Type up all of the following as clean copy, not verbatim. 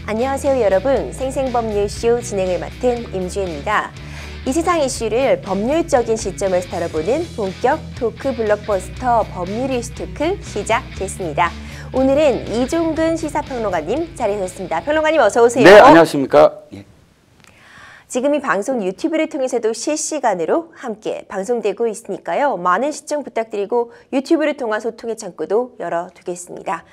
안녕하세요 여러분. 생생법률쇼 진행을 맡은 임주혜입니다. 이 세상 이슈를 법률적인 시점에서 다뤄보는 본격 토크 블록버스터 법률이슈토크 시작됐습니다. 오늘은 이종근 시사평론가님 자리하셨습니다. 평론가님 어서 오세요. 네, 안녕하십니까. 예. 지금 이 방송 유튜브를 통해서도 실시간으로 함께 방송되고 있으니까요. 많은 시청 부탁드리고 유튜브를 통한 소통의 창구도 열어두겠습니다.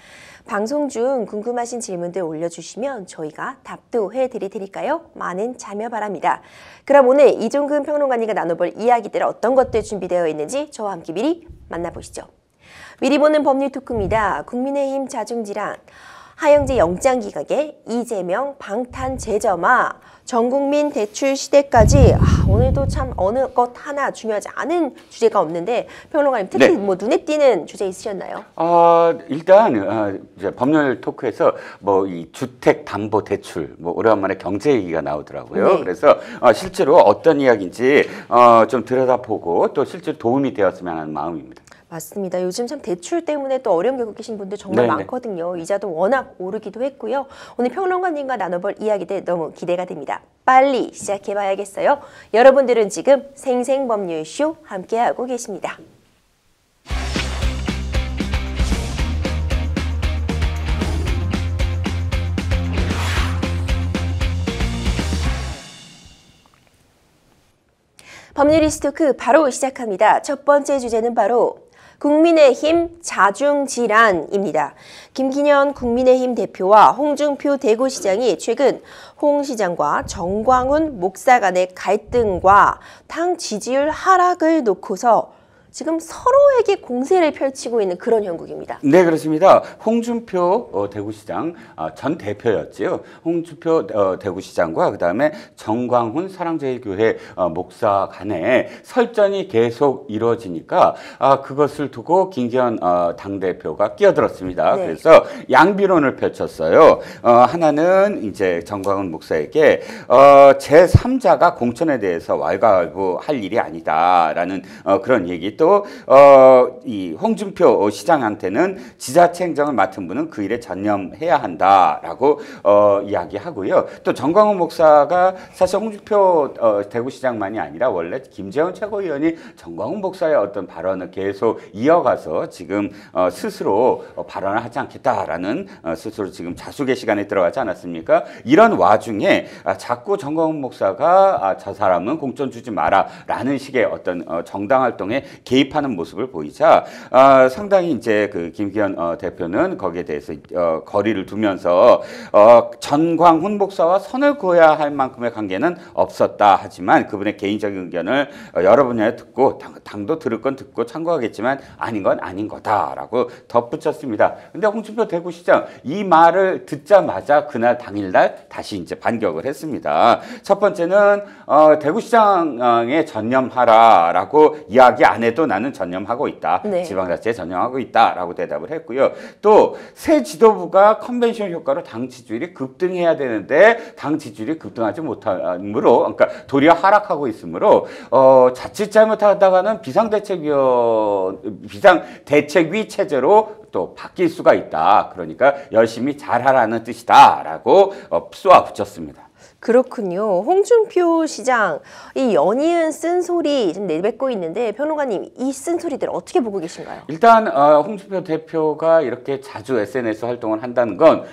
방송 중 궁금하신 질문들 올려주시면 저희가 답도 해드릴 테니까요. 많은 참여 바랍니다. 그럼 오늘 이종근 평론가님과 나눠볼 이야기들 어떤 것들 준비되어 있는지 저와 함께 미리 만나보시죠. 미리 보는 법률 토크입니다. 국민의힘 자중질환, 하영재 영장기각에 이재명 방탄 재점화, 전국민 대출 시대까지 오늘도 참 어느 것 하나 중요하지 않은 주제가 없는데 평론가님 특히 네. 뭐 눈에 띄는 주제 있으셨나요? 일단 이제 법률 토크에서 뭐 이 주택 담보 대출 뭐 오래간만에 경제 얘기가 나오더라고요. 네. 그래서 실제로 어떤 이야기인지 좀 들여다보고 또 실제로 도움이 되었으면 하는 마음입니다. 맞습니다. 요즘 참 대출 때문에 또 어려움 겪고 계신 분들 정말 네네. 많거든요. 이자도 워낙 오르기도 했고요. 오늘 평론가님과 나눠볼 이야기들 너무 기대가 됩니다. 빨리 시작해봐야겠어요. 여러분들은 지금 생생법률쇼 함께하고 계십니다. 법률이슈토크 바로 시작합니다. 첫 번째 주제는 바로 국민의힘 자중질환입니다. 김기현 국민의힘 대표와 홍준표 대구시장이 최근 홍 시장과 정광훈 목사 간의 갈등과 당 지지율 하락을 놓고서 지금 서로에게 공세를 펼치고 있는 그런 형국입니다. 네, 그렇습니다. 홍준표 대구시장 전 대표였지요. 홍준표 대구시장과 그다음에 정광훈 사랑제일교회 목사 간에 설전이 계속 이루어지니까 그것을 두고 김기현 당대표가 끼어들었습니다. 네. 그래서 양비론을 펼쳤어요. 하나는 이제 정광훈 목사에게 제3자가 공천에 대해서 왈가왈부할 일이 아니다라는 그런 얘기, 또 이 홍준표 시장한테는 지자체 행정을 맡은 분은 그 일에 전념해야 한다라고 이야기하고요. 또 정광훈 목사가 사실 홍준표 대구시장만이 아니라 원래 김재원 최고위원이 정광훈 목사의 어떤 발언을 계속 이어가서 지금 스스로 발언을 하지 않겠다라는 스스로 지금 자숙의 시간에 들어가지 않았습니까? 이런 와중에 자꾸 정광훈 목사가 저 사람은 공천 주지 마라라는 식의 어떤 정당 활동에 개입하는 모습을 보이자 상당히 이제 그 김기현 대표는 거기에 대해서 거리를 두면서 전광훈 목사와 선을 그어야 할 만큼의 관계는 없었다. 하지만 그분의 개인적인 의견을 여러 분야에 듣고 당도 들을 건 듣고 참고하겠지만 아닌 건 아닌 거다라고 덧붙였습니다. 근데 홍준표 대구시장 이 말을 듣자마자 그날 당일날 다시 이제 반격을 했습니다. 첫 번째는 대구시장에 전념하라라고 이야기 안 해도 나는 전념하고 있다. 네. 지방자치에 전념하고 있다라고 대답을 했고요. 또 새 지도부가 컨벤션 효과로 당 지지율이 급등해야 되는데 당 지지율이 급등하지 못함으로, 그러니까 도리어 하락하고 있으므로 자칫 잘못하다가는 비상대책위 체제로 또 바뀔 수가 있다. 그러니까 열심히 잘하라는 뜻이다라고 쏘아붙였습니다. 그렇군요. 홍준표 시장, 이 연이은 쓴소리 좀 내뱉고 있는데 평론가님 이 쓴소리들 어떻게 보고 계신가요? 일단 홍준표 대표가 이렇게 자주 SNS 활동을 한다는 건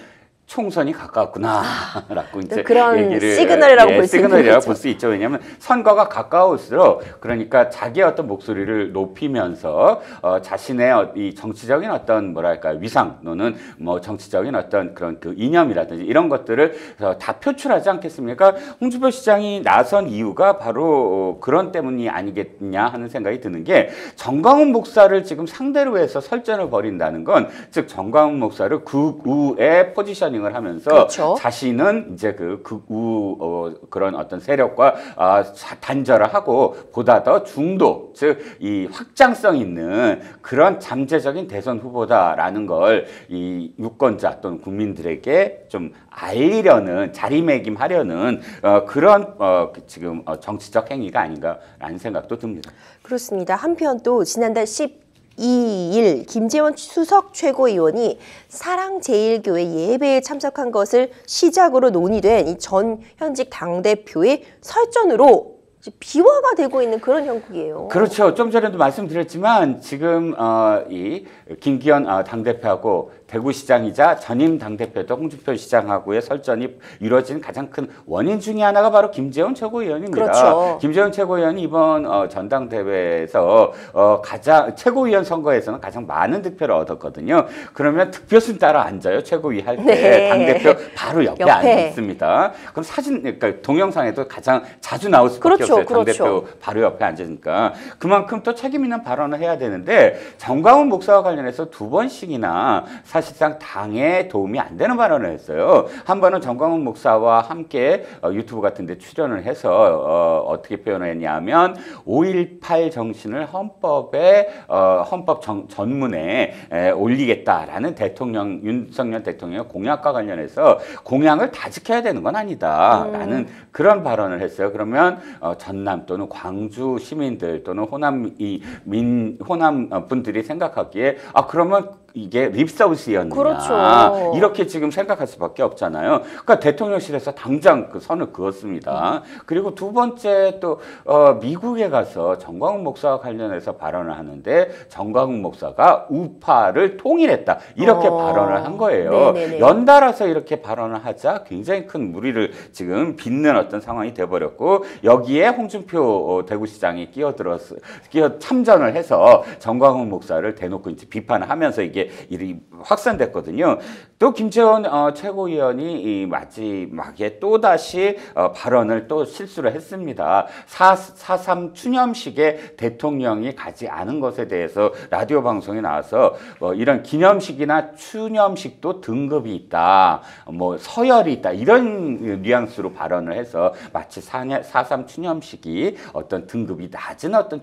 총선이 가까웠구나라고 이제 그런 얘기를 시그널이라고 볼 수 있는 시그널이라고 거죠. 볼 수 있죠. 왜냐하면 선거가 가까울수록 그러니까 자기의 어떤 목소리를 높이면서 자신의 이 정치적인 어떤 뭐랄까 위상 또는 뭐 정치적인 어떤 그런 그 이념이라든지 이런 것들을 다 표출하지 않겠습니까? 홍준표 시장이 나선 이유가 바로 그런 때문이 아니겠냐 하는 생각이 드는 게, 정광훈 목사를 지금 상대로 해서 설전을 벌인다는 건 즉 정광훈 목사를 극우의 포지셔닝 을 하면서 그렇죠. 자신은 이제 그 극우 그런 어떤 세력과 단절을 하고 보다 더 중도, 즉 이 확장성 있는 그런 잠재적인 대선 후보다라는 걸 이 유권자 또는 국민들에게 좀 알리려는, 자리매김하려는 그런 지금 정치적 행위가 아닌가라는 생각도 듭니다. 그렇습니다. 한편 또 지난달 2일 김재원 수석 최고위원이 사랑제일교회 예배에 참석한 것을 시작으로 논의된 이 전 현직 당대표의 설전으로 비화가 되고 있는 그런 형국이에요. 그렇죠. 좀 전에도 말씀드렸지만 지금 이 김기현 당대표하고 대구시장이자 전임 당대표도 홍준표 시장하고의 설전이 이루어진 가장 큰 원인 중에 하나가 바로 김재원 최고위원입니다. 그렇죠. 김재원 최고위원이 이번 전당대회에서 가장 최고위원 선거에서는 가장 많은 득표를 얻었거든요. 그러면 득표순 따라 앉아요. 최고위 할 때 네. 당대표 바로 옆에 앉습니다. 그럼 사진, 그러니까 동영상에도 가장 자주 나올 수밖에 그렇죠. 없어요. 그렇죠. 당대표 바로 옆에 앉으니까 그만큼 또 책임 있는 발언을 해야 되는데 정광훈 목사와 관련해서 두 번씩이나 사실상 당에 도움이 안 되는 발언을 했어요. 한 번은 정광훈 목사와 함께 유튜브 같은 데 출연을 해서 어떻게 표현을 했냐면 5.18 정신을 헌법 전문에 올리겠다라는 윤석열 대통령의 공약과 관련해서 공약을 다 지켜야 되는 건 아니다라는 그런 발언을 했어요. 그러면 전남 또는 광주 시민들 또는 호남 분들이 생각하기에 그러면 이게 립서비스였느냐 그렇죠. 이렇게 지금 생각할 수밖에 없잖아요. 그러니까 대통령실에서 당장 그 선을 그었습니다. 그리고 두 번째 또 미국에 가서 정광훈 목사와 관련해서 발언을 하는데 정광훈 목사가 우파를 통일했다 이렇게 발언을 한 거예요. 네네네. 연달아서 이렇게 발언을 하자 굉장히 큰 무리를 지금 빚는 어떤 상황이 돼버렸고 여기에 홍준표 대구시장이 참전을 해서 정광훈 목사를 대놓고 이제 비판을 하면서 이게 일이 확산됐거든요. 또 김재원 최고위원이 이 마지막에 또다시 발언을 또 실수를 했습니다. 4.3 추념식에 대통령이 가지 않은 것에 대해서 라디오 방송에 나와서 이런 기념식이나 추념식도 등급이 있다. 뭐 서열이 있다. 이런 뉘앙스로 발언을 해서 마치 4.3 추념식이 어떤 등급이 낮은 어떤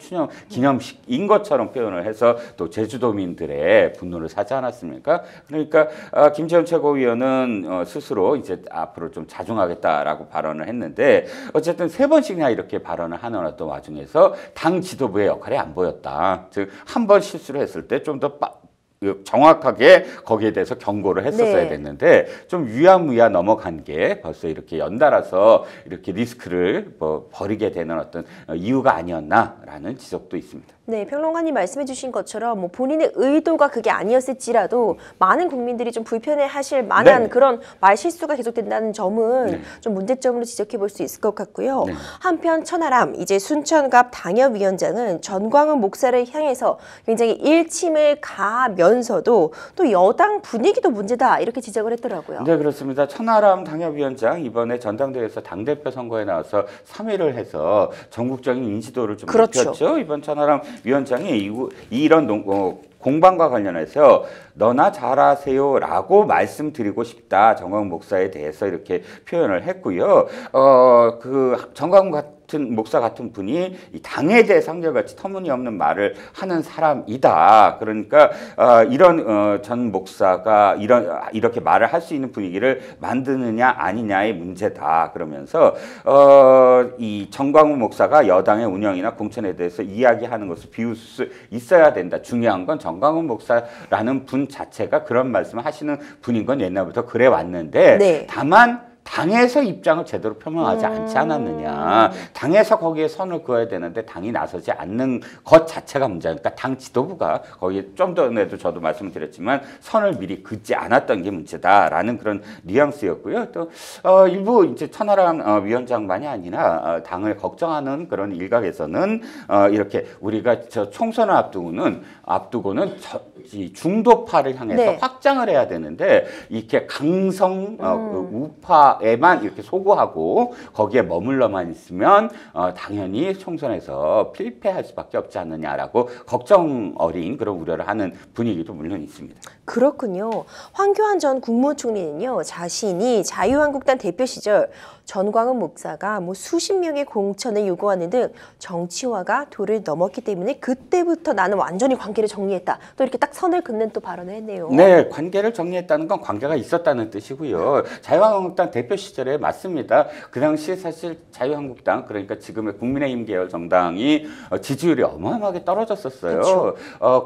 기념식인 것처럼 표현을 해서 또 제주도민들의 분노를 사지 않았습니까? 그러니까 김재원 최고위원은 스스로 이제 앞으로 좀 자중하겠다라고 발언을 했는데 어쨌든 세 번씩이나 이렇게 발언을 하는 어떤 와중에서 당 지도부의 역할이 안 보였다. 즉 한 번 실수를 했을 때 좀 더 정확하게 거기에 대해서 경고를 했었어야 됐는데 좀 유야무야 넘어간 게 벌써 이렇게 연달아서 이렇게 리스크를 버리게 되는 어떤 이유가 아니었나라는 지적도 있습니다. 네, 평론가님 말씀해 주신 것처럼 뭐 본인의 의도가 그게 아니었을지라도 많은 국민들이 좀 불편해하실 만한 네. 그런 말 실수가 계속된다는 점은 네. 좀 문제점으로 지적해 볼 수 있을 것 같고요. 네. 한편 천하람 이제 순천갑 당협위원장은 전광훈 목사를 향해서 굉장히 일침을 가면서도 또 여당 분위기도 문제다 이렇게 지적을 했더라고요. 네, 그렇습니다. 천하람 당협위원장 이번에 전당대회에서 당대표 선거에 나와서 3위를 해서 전국적인 인지도를 좀 그렇죠. 높였죠. 이번 천하람 위원장이 이런 공방과 관련해서 너나 잘하세요라고 말씀드리고 싶다. 정광훈 목사에 대해서 이렇게 표현을 했고요. 그 정광훈 같은 목사 같은 분이 이 당에 대해 한결같이 터무니없는 말을 하는 사람이다. 그러니까 이런 전 목사가 이렇게 말을 할 수 있는 분위기를 만드느냐 아니냐의 문제다. 그러면서 이 정광훈 목사가 여당의 운영이나 공천에 대해서 이야기하는 것을 비울 수 있어야 된다. 중요한 건 정광훈 목사라는 분 자체가 그런 말씀을 하시는 분인 건 옛날부터 그래 왔는데 네. 다만 당에서 입장을 제대로 표명하지 않지 않았느냐. 당에서 거기에 선을 그어야 되는데 당이 나서지 않는 것 자체가 문제야. 그러니까 당 지도부가 거기에 좀 전에도 저도 말씀드렸지만 선을 미리 긋지 않았던 게 문제다라는 그런 뉘앙스였고요. 또 일부 이제 천하람 위원장만이 아니라 당을 걱정하는 그런 일각에서는 이렇게 우리가 저 총선을 앞두고는 이 중도파를 향해서 네. 확장을 해야 되는데 이렇게 강성 우파에만 이렇게 소구하고 거기에 머물러만 있으면 당연히 총선에서 필패할 수밖에 없지 않느냐라고 걱정 어린 그런 우려를 하는 분위기도 물론 있습니다. 그렇군요. 황교안 전 국무총리는요, 자신이 자유한국당 대표 시절 전광훈 목사가 뭐 수십 명의 공천을 요구하는 등 정치화가 도를 넘었기 때문에 그때부터 나는 완전히 관계를 정리했다. 또 이렇게 딱 선을 긋는 또 발언을 했네요. 네, 관계를 정리했다는 건 관계가 있었다는 뜻이고요. 자유한국당 대표 시절에 맞습니다. 그 당시 사실 자유한국당, 그러니까 지금의 국민의힘 계열 정당이 지지율이 어마어마하게 떨어졌었어요. 그렇죠.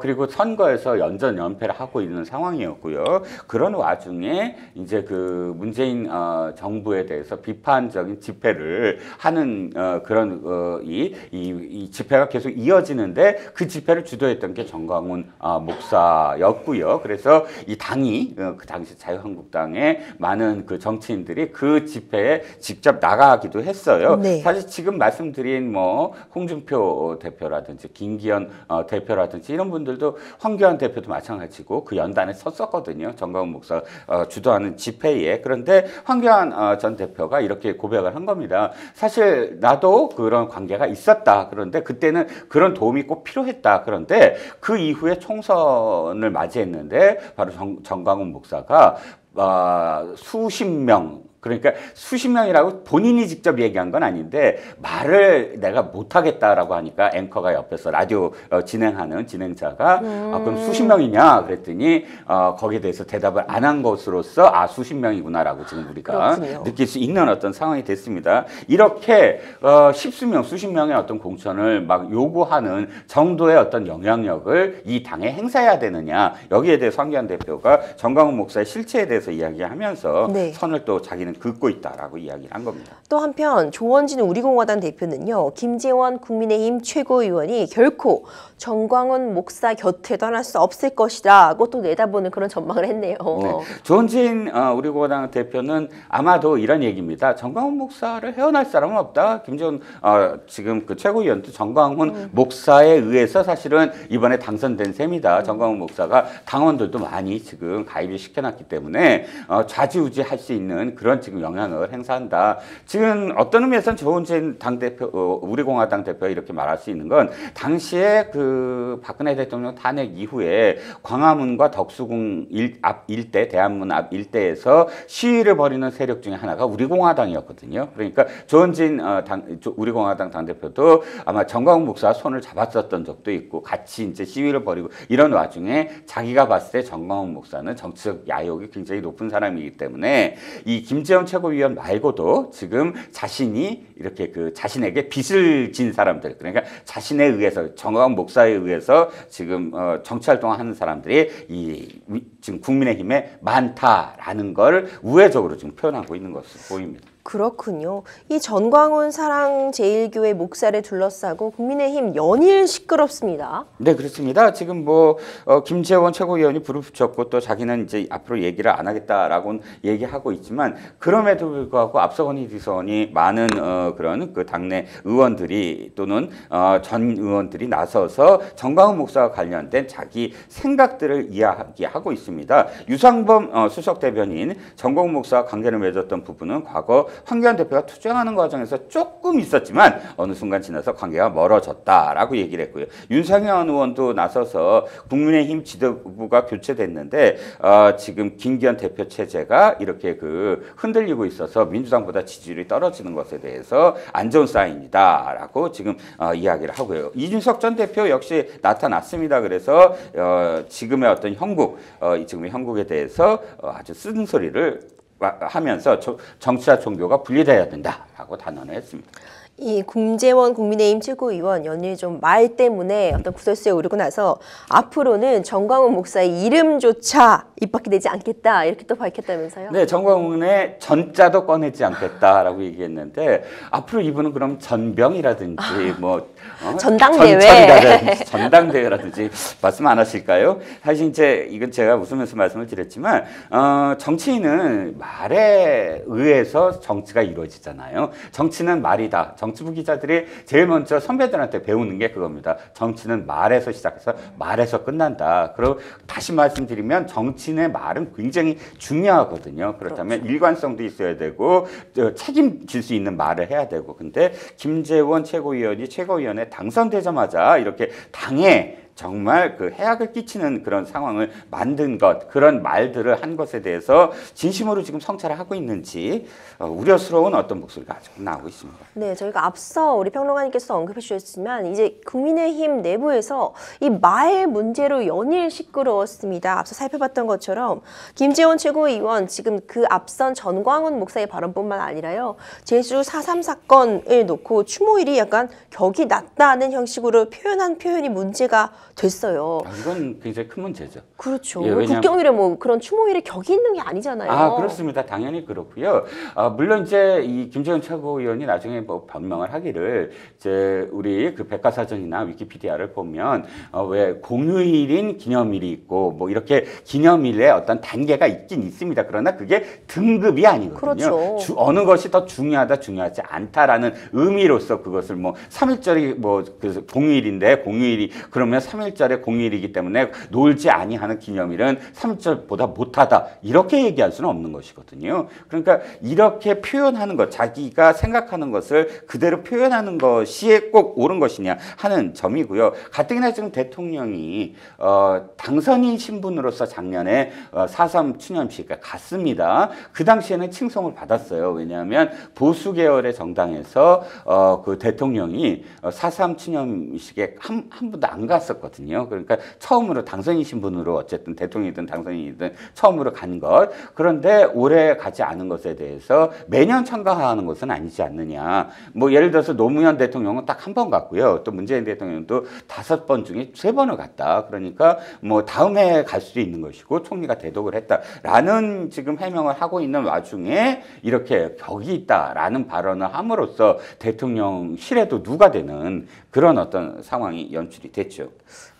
그리고 선거에서 연전 연패를 하고 있는 상황이었고요. 그런 와중에 이제 그 문재인 정부에 대해서 비판적인 집회를 하는 그런 이 집회가 계속 이어지는데 그 집회를 주도했던 게 정광훈 목사였고요. 그래서 이 당이 그 당시 자유한국당의 많은 그 정치인들이 그 집회에 직접 나가기도 했어요. 네. 사실 지금 말씀드린 뭐 홍준표 대표라든지 김기현 대표라든지 이런 분들도 황교안 대표도 마찬가지고 그 연단에 섰었거든요. 정광훈 목사 주도하는 집회에. 그런데 황교안 전 대표가 이렇게 고백을 한 겁니다. 사실 나도 그런 관계가 있었다. 그런데 그때는 그런 도움이 꼭 필요했다. 그런데 그 이후에 총선을 맞이했는데 바로 정광훈 목사가 수십 명, 그러니까 수십 명이라고 본인이 직접 얘기한 건 아닌데 말을 내가 못하겠다라고 하니까 앵커가 옆에서 라디오 진행하는 진행자가 그럼 수십 명이냐 그랬더니 거기에 대해서 대답을 안 한 것으로서 수십 명이구나라고 지금 우리가 그렇군요. 느낄 수 있는 어떤 상황이 됐습니다. 이렇게 십수명 수십 명의 어떤 공천을 막 요구하는 정도의 어떤 영향력을 이 당에 행사해야 되느냐, 여기에 대해서 황교안 대표가 정광훈 목사의 실체에 대해서 이야기하면서 네. 선을 또 자기는 긋고 있다라고 이야기를 한 겁니다. 또 한편 조원진 우리공화당 대표는요. 김재원 국민의힘 최고위원이 결코 정광훈 목사 곁에 떠날 수 없을 것이라고 또 내다보는 그런 전망을 했네요. 네. 조원진 우리공화당 대표는 아마도 이런 얘기입니다. 정광훈 목사를 헤어날 사람은 없다. 김재원 지금 그 최고위원도 정광훈 목사에 의해서 사실은 이번에 당선된 셈이다. 정광훈 목사가 당원들도 많이 지금 가입을 시켜놨기 때문에 좌지우지할 수 있는 그런 지금 영향을 행사한다. 지금 어떤 의미에서는 조원진 당대표, 우리공화당 대표가 이렇게 말할 수 있는 건 당시에 그 박근혜 대통령 탄핵 이후에 광화문과 덕수궁 앞 일대, 대한문 앞 일대에서 시위를 벌이는 세력 중에 하나가 우리공화당이었거든요. 그러니까 조원진 우리공화당 당대표도 아마 정광훈 목사와 손을 잡았었던 적도 있고 같이 이제 시위를 벌이고 이런 와중에 자기가 봤을 때 정광훈 목사는 정치적 야욕이 굉장히 높은 사람이기 때문에 이 김재원 최고위원 말고도 지금 자신이 이렇게 그 자신에게 빚을 진 사람들, 그러니까 자신에 의해서 정광훈 목사에 의해서 지금 정치활동을 하는 사람들이 지금 국민의힘에 많다라는 걸 우회적으로 지금 표현하고 있는 것으로 보입니다. 그렇군요. 이 전광훈 사랑제일교회 목사를 둘러싸고 국민의힘 연일 시끄럽습니다. 네, 그렇습니다. 지금 뭐 김재원 최고위원이 불을 붙였고 또 자기는 이제 앞으로 얘기를 안 하겠다라고는 얘기하고 있지만 그럼에도 불구하고 앞서거니 뒤서거니 많은 그런 그 당내 의원들이 또는 전 의원들이 나서서 정광훈 목사와 관련된 자기 생각들을 이야기하고 있습니다. 유상범 수석 대변인 정광훈 목사와 관계를 맺었던 부분은 과거 황교안 대표가 투쟁하는 과정에서 조금 있었지만 어느 순간 지나서 관계가 멀어졌다라고 얘기를 했고요. 윤상현 의원도 나서서 국민의힘 지도부가 교체됐는데 지금 김기현 대표 체제가 이렇게 그 흔들리고 있어서 민주당보다 지지율이 떨어지는 것에 대해서 안 좋은 사인이다라고 지금 이야기를 하고요. 이준석 전 대표 역시 나타났습니다. 그래서 지금의 어떤 형국, 지금의 형국에 대해서 아주 쓴소리를 하면서 정치와 종교가 분리돼야 된다라고 단언을 했습니다. 이 김재원 국민의힘 최고위원 연일 좀 말 때문에 어떤 구설수에 오르고 나서 앞으로는 정광훈 목사의 이름조차 입 밖에 내지 않겠다 이렇게 또 밝혔다면서요? 네, 정광훈의 전자도 꺼내지 않겠다라고 얘기했는데 앞으로 이분은 그럼 전병이라든지 전당대회 전당대회라든지 말씀 안 하실까요? 사실 이제 이건 제가 웃으면서 말씀을 드렸지만 정치인은 말에 의해서 정치가 이루어지잖아요. 정치는 말이다. 정치부 기자들이 제일 먼저 선배들한테 배우는 게 그겁니다. 정치는 말에서 시작해서 말에서 끝난다. 그리고 다시 말씀드리면 정치인의 말은 굉장히 중요하거든요. 그렇다면 그렇죠. 일관성도 있어야 되고 책임질 수 있는 말을 해야 되고 근데 김재원 최고위원이 최고위원회 당선되자마자 이렇게 당에 정말 그 해악을 끼치는 그런 상황을 만든 것, 그런 말들을 한 것에 대해서 진심으로 지금 성찰을 하고 있는지 우려스러운 어떤 목소리가 아직 나오고 있습니다. 네, 저희가 앞서 우리 평론가님께서 언급해 주셨지만 이제 국민의힘 내부에서 이 말 문제로 연일 시끄러웠습니다. 앞서 살펴봤던 것처럼 김재원 최고위원 지금 그 앞선 전광훈 목사의 발언뿐만 아니라요. 제주 4.3 사건을 놓고 추모일이 약간 격이 낮다는 형식으로 표현한 표현이 문제가 됐어요. 이건 굉장히 큰 문제죠. 그렇죠. 예, 왜냐하면 국경일에 뭐 그런 추모일에 격이 있는 게 아니잖아요. 아, 그렇습니다. 당연히 그렇고요. 물론 이제 이 김재원 최고위원이 나중에 뭐 변명을 하기를 이제 우리 그 백과사전이나 위키피디아를 보면 왜 공휴일인 기념일이 있고 뭐 이렇게 기념일에 어떤 단계가 있긴 있습니다. 그러나 그게 등급이 아니거든요. 그렇죠. 어느 것이 더 중요하다, 중요하지 않다라는 의미로서 그것을 뭐 3.1절이 뭐 그 공휴일인데 공휴일이 그러면 3.1절의 공휴일이기 때문에 놀지 아니하는 기념일은 3.1절보다 못하다 이렇게 얘기할 수는 없는 것이거든요. 그러니까 이렇게 표현하는 것, 자기가 생각하는 것을 그대로 표현하는 것이 꼭 옳은 것이냐 하는 점이고요. 가뜩이나 지금 대통령이 당선인 신분으로서 작년에 4.3 추념식에 갔습니다. 그 당시에는 칭송을 받았어요. 왜냐하면 보수 계열의 정당에서 그 대통령이 4.3 추념식에 한 번도 안 갔었거든요. 그러니까 처음으로 당선인 신분으로 어쨌든 대통령이든 당선인이든 처음으로 간 것. 그런데 올해 가지 않은 것에 대해서 매년 참가하는 것은 아니지 않느냐. 뭐 예를 들어서 노무현 대통령은 딱 한 번 갔고요. 또 문재인 대통령도 5번 중에 3번을 갔다. 그러니까 뭐 다음에 갈 수도 있는 것이고 총리가 대독을 했다라는 지금 해명을 하고 있는 와중에 이렇게 격이 있다라는 발언을 함으로써 대통령실에도 누가 되는 그런 어떤 상황이 연출이 됐죠.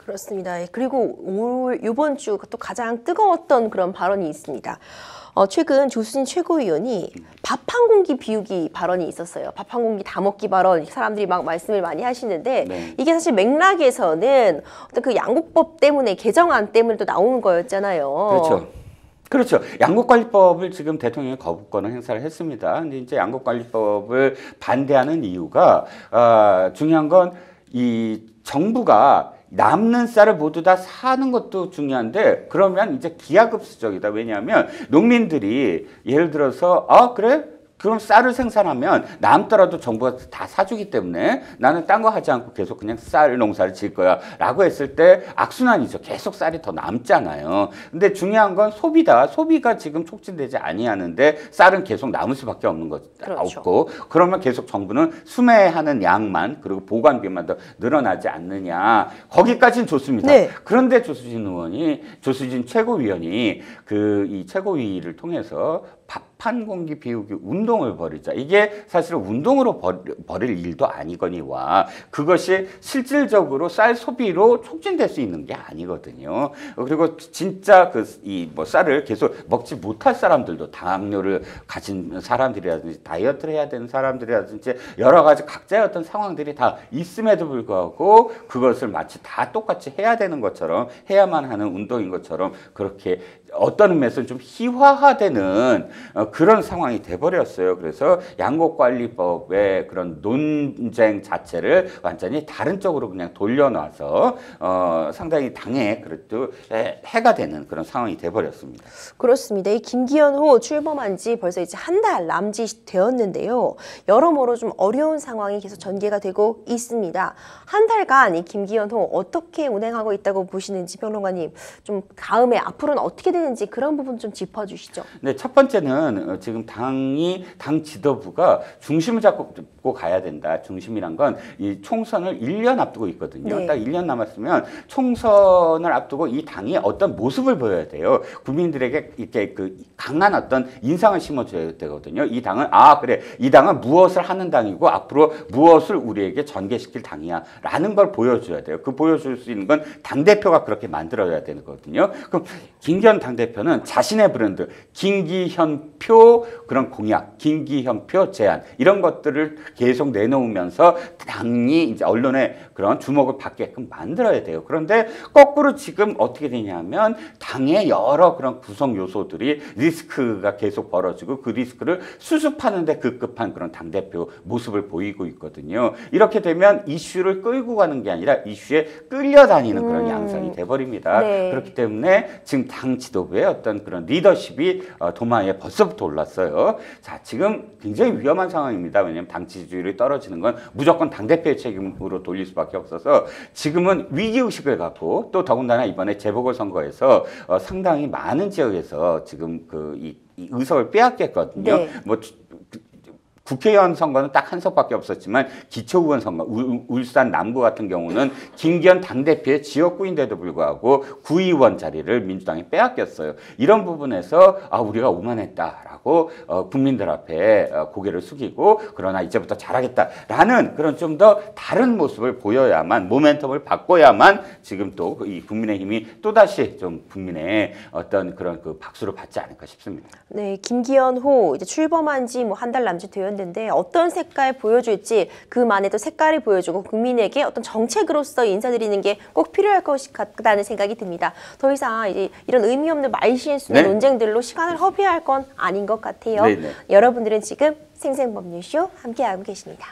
그렇습니다. 그리고 이번 주 또 가장 뜨거웠던 그런 발언이 있습니다. 최근 조수진 최고위원이 밥 한 공기 비우기 발언이 있었어요. 밥 한 공기 다 먹기 발언, 사람들이 막 말씀을 많이 하시는데 네. 이게 사실 맥락에서는 어떤 그 양국법 때문에 개정안 때문에 또 나오는 거였잖아요. 그렇죠. 그렇죠. 양국관리법을 지금 대통령이 거부권을 행사를 했습니다. 근데 이제 양국관리법을 반대하는 이유가 중요한 건 이 정부가 남는 쌀을 모두 다 사는 것도 중요한데 그러면 이제 기하급수적이다. 왜냐하면 농민들이 예를 들어서 그래? 그럼 쌀을 생산하면 남더라도 정부가 다 사주기 때문에 나는 딴 거 하지 않고 계속 그냥 쌀 농사를 지을 거야 라고 했을 때 악순환이죠. 계속 쌀이 더 남잖아요. 근데 중요한 건 소비다. 소비가 지금 촉진되지 아니하는데 쌀은 계속 남을 수밖에 없는 것 그렇죠. 없고 그러면 계속 정부는 수매하는 양만 그리고 보관비만 더 늘어나지 않느냐. 거기까지는 좋습니다. 네. 그런데 조수진 최고위원이 이 최고위를 통해서 밥 한 공기 비우기 운동을 벌이자. 이게 사실 운동으로 벌일 일도 아니거니와 그것이 실질적으로 쌀 소비로 촉진될 수 있는 게 아니거든요. 그리고 진짜 뭐 쌀을 계속 먹지 못할 사람들도 당뇨를 가진 사람들이라든지 다이어트를 해야 되는 사람들이라든지 여러 가지 각자의 어떤 상황들이 다 있음에도 불구하고 그것을 마치 다 똑같이 해야 되는 것처럼 해야만 하는 운동인 것처럼 그렇게 어떤 의미에서는 좀 희화화되는 그런 상황이 돼버렸어요. 그래서 양국관리법의 그런 논쟁 자체를 완전히 다른 쪽으로 그냥 돌려놔서 상당히 당에 그래도 해가 되는 그런 상황이 돼버렸습니다. 그렇습니다. 이 김기현호 출범한 지 벌써 이제 한 달 남짓 되었는데요. 여러모로 좀 어려운 상황이 계속 전개가 되고 있습니다. 한 달간 이 김기현호 어떻게 운행하고 있다고 보시는지 평론가님 좀 다음에 앞으로는 어떻게 되는지 그런 부분 좀 짚어주시죠. 네, 첫 번째는 지금 당 지도부가 중심을 잡고 가야 된다. 중심이란 건 이 총선을 1년 앞두고 있거든요. 네. 딱 1년 남았으면 총선을 앞두고 이 당이 어떤 모습을 보여야 돼요. 국민들에게 이렇게 그 강한 어떤 인상을 심어줘야 되거든요. 이 당은 그래, 이 당은 무엇을 하는 당이고 앞으로 무엇을 우리에게 전개시킬 당이야라는 걸 보여줘야 돼요. 그 보여줄 수 있는 건 당 대표가 그렇게 만들어야 되는 거거든요. 그럼 김기현 당대표는 자신의 브랜드, 김기현표 그런 공약, 김기현표 제안 이런 것들을 계속 내놓으면서 당이 이제 언론의 그런 주목을 받게끔 만들어야 돼요. 그런데 거꾸로 지금 어떻게 되냐면 당의 여러 그런 구성 요소들이 리스크가 계속 벌어지고 그 리스크를 수습하는데 급급한 그런 당대표 모습을 보이고 있거든요. 이렇게 되면 이슈를 끌고 가는 게 아니라 이슈에 끌려다니는 그런 양상이 돼버립니다. 네. 그렇기 때문에 지금 당 지도부의 어떤 그런 리더십이 도마에 벌써부터 올랐어요. 자, 지금 굉장히 위험한 상황입니다. 왜냐하면 당 지지율이 떨어지는 건 무조건 당대표의 책임으로 돌릴 수밖에 없어서 지금은 위기의식을 갖고 또 더군다나 이번에 재보궐선거에서 상당히 많은 지역에서 지금 이 의석을 빼앗겼거든요. 네. 국회의원 선거는 딱 한 석밖에 없었지만 기초의원 선거, 울산 남구 같은 경우는 김기현 당대표의 지역구인데도 불구하고 구의원 자리를 민주당이 빼앗겼어요. 이런 부분에서 우리가 오만했다라고 국민들 앞에 고개를 숙이고 그러나 이제부터 잘하겠다라는 그런 좀 더 다른 모습을 보여야만 모멘텀을 바꿔야만 지금 또 이 국민의힘이 또다시 좀 국민의 어떤 그런 그 박수를 받지 않을까 싶습니다. 네, 김기현호 이제 출범한 지 뭐 한 달 남짓 되었는데 어떤 색깔 보여줄지 그만의 또 색깔을 보여주고 국민에게 어떤 정책으로서 인사드리는 게 꼭 필요할 것 같다는 생각이 듭니다. 더 이상 이제 이런 의미 없는 말실수나 네. 논쟁들로 시간을 허비할 건 아닌 것 같아요. 네네. 여러분들은 지금 생생법률쇼 함께하고 계십니다.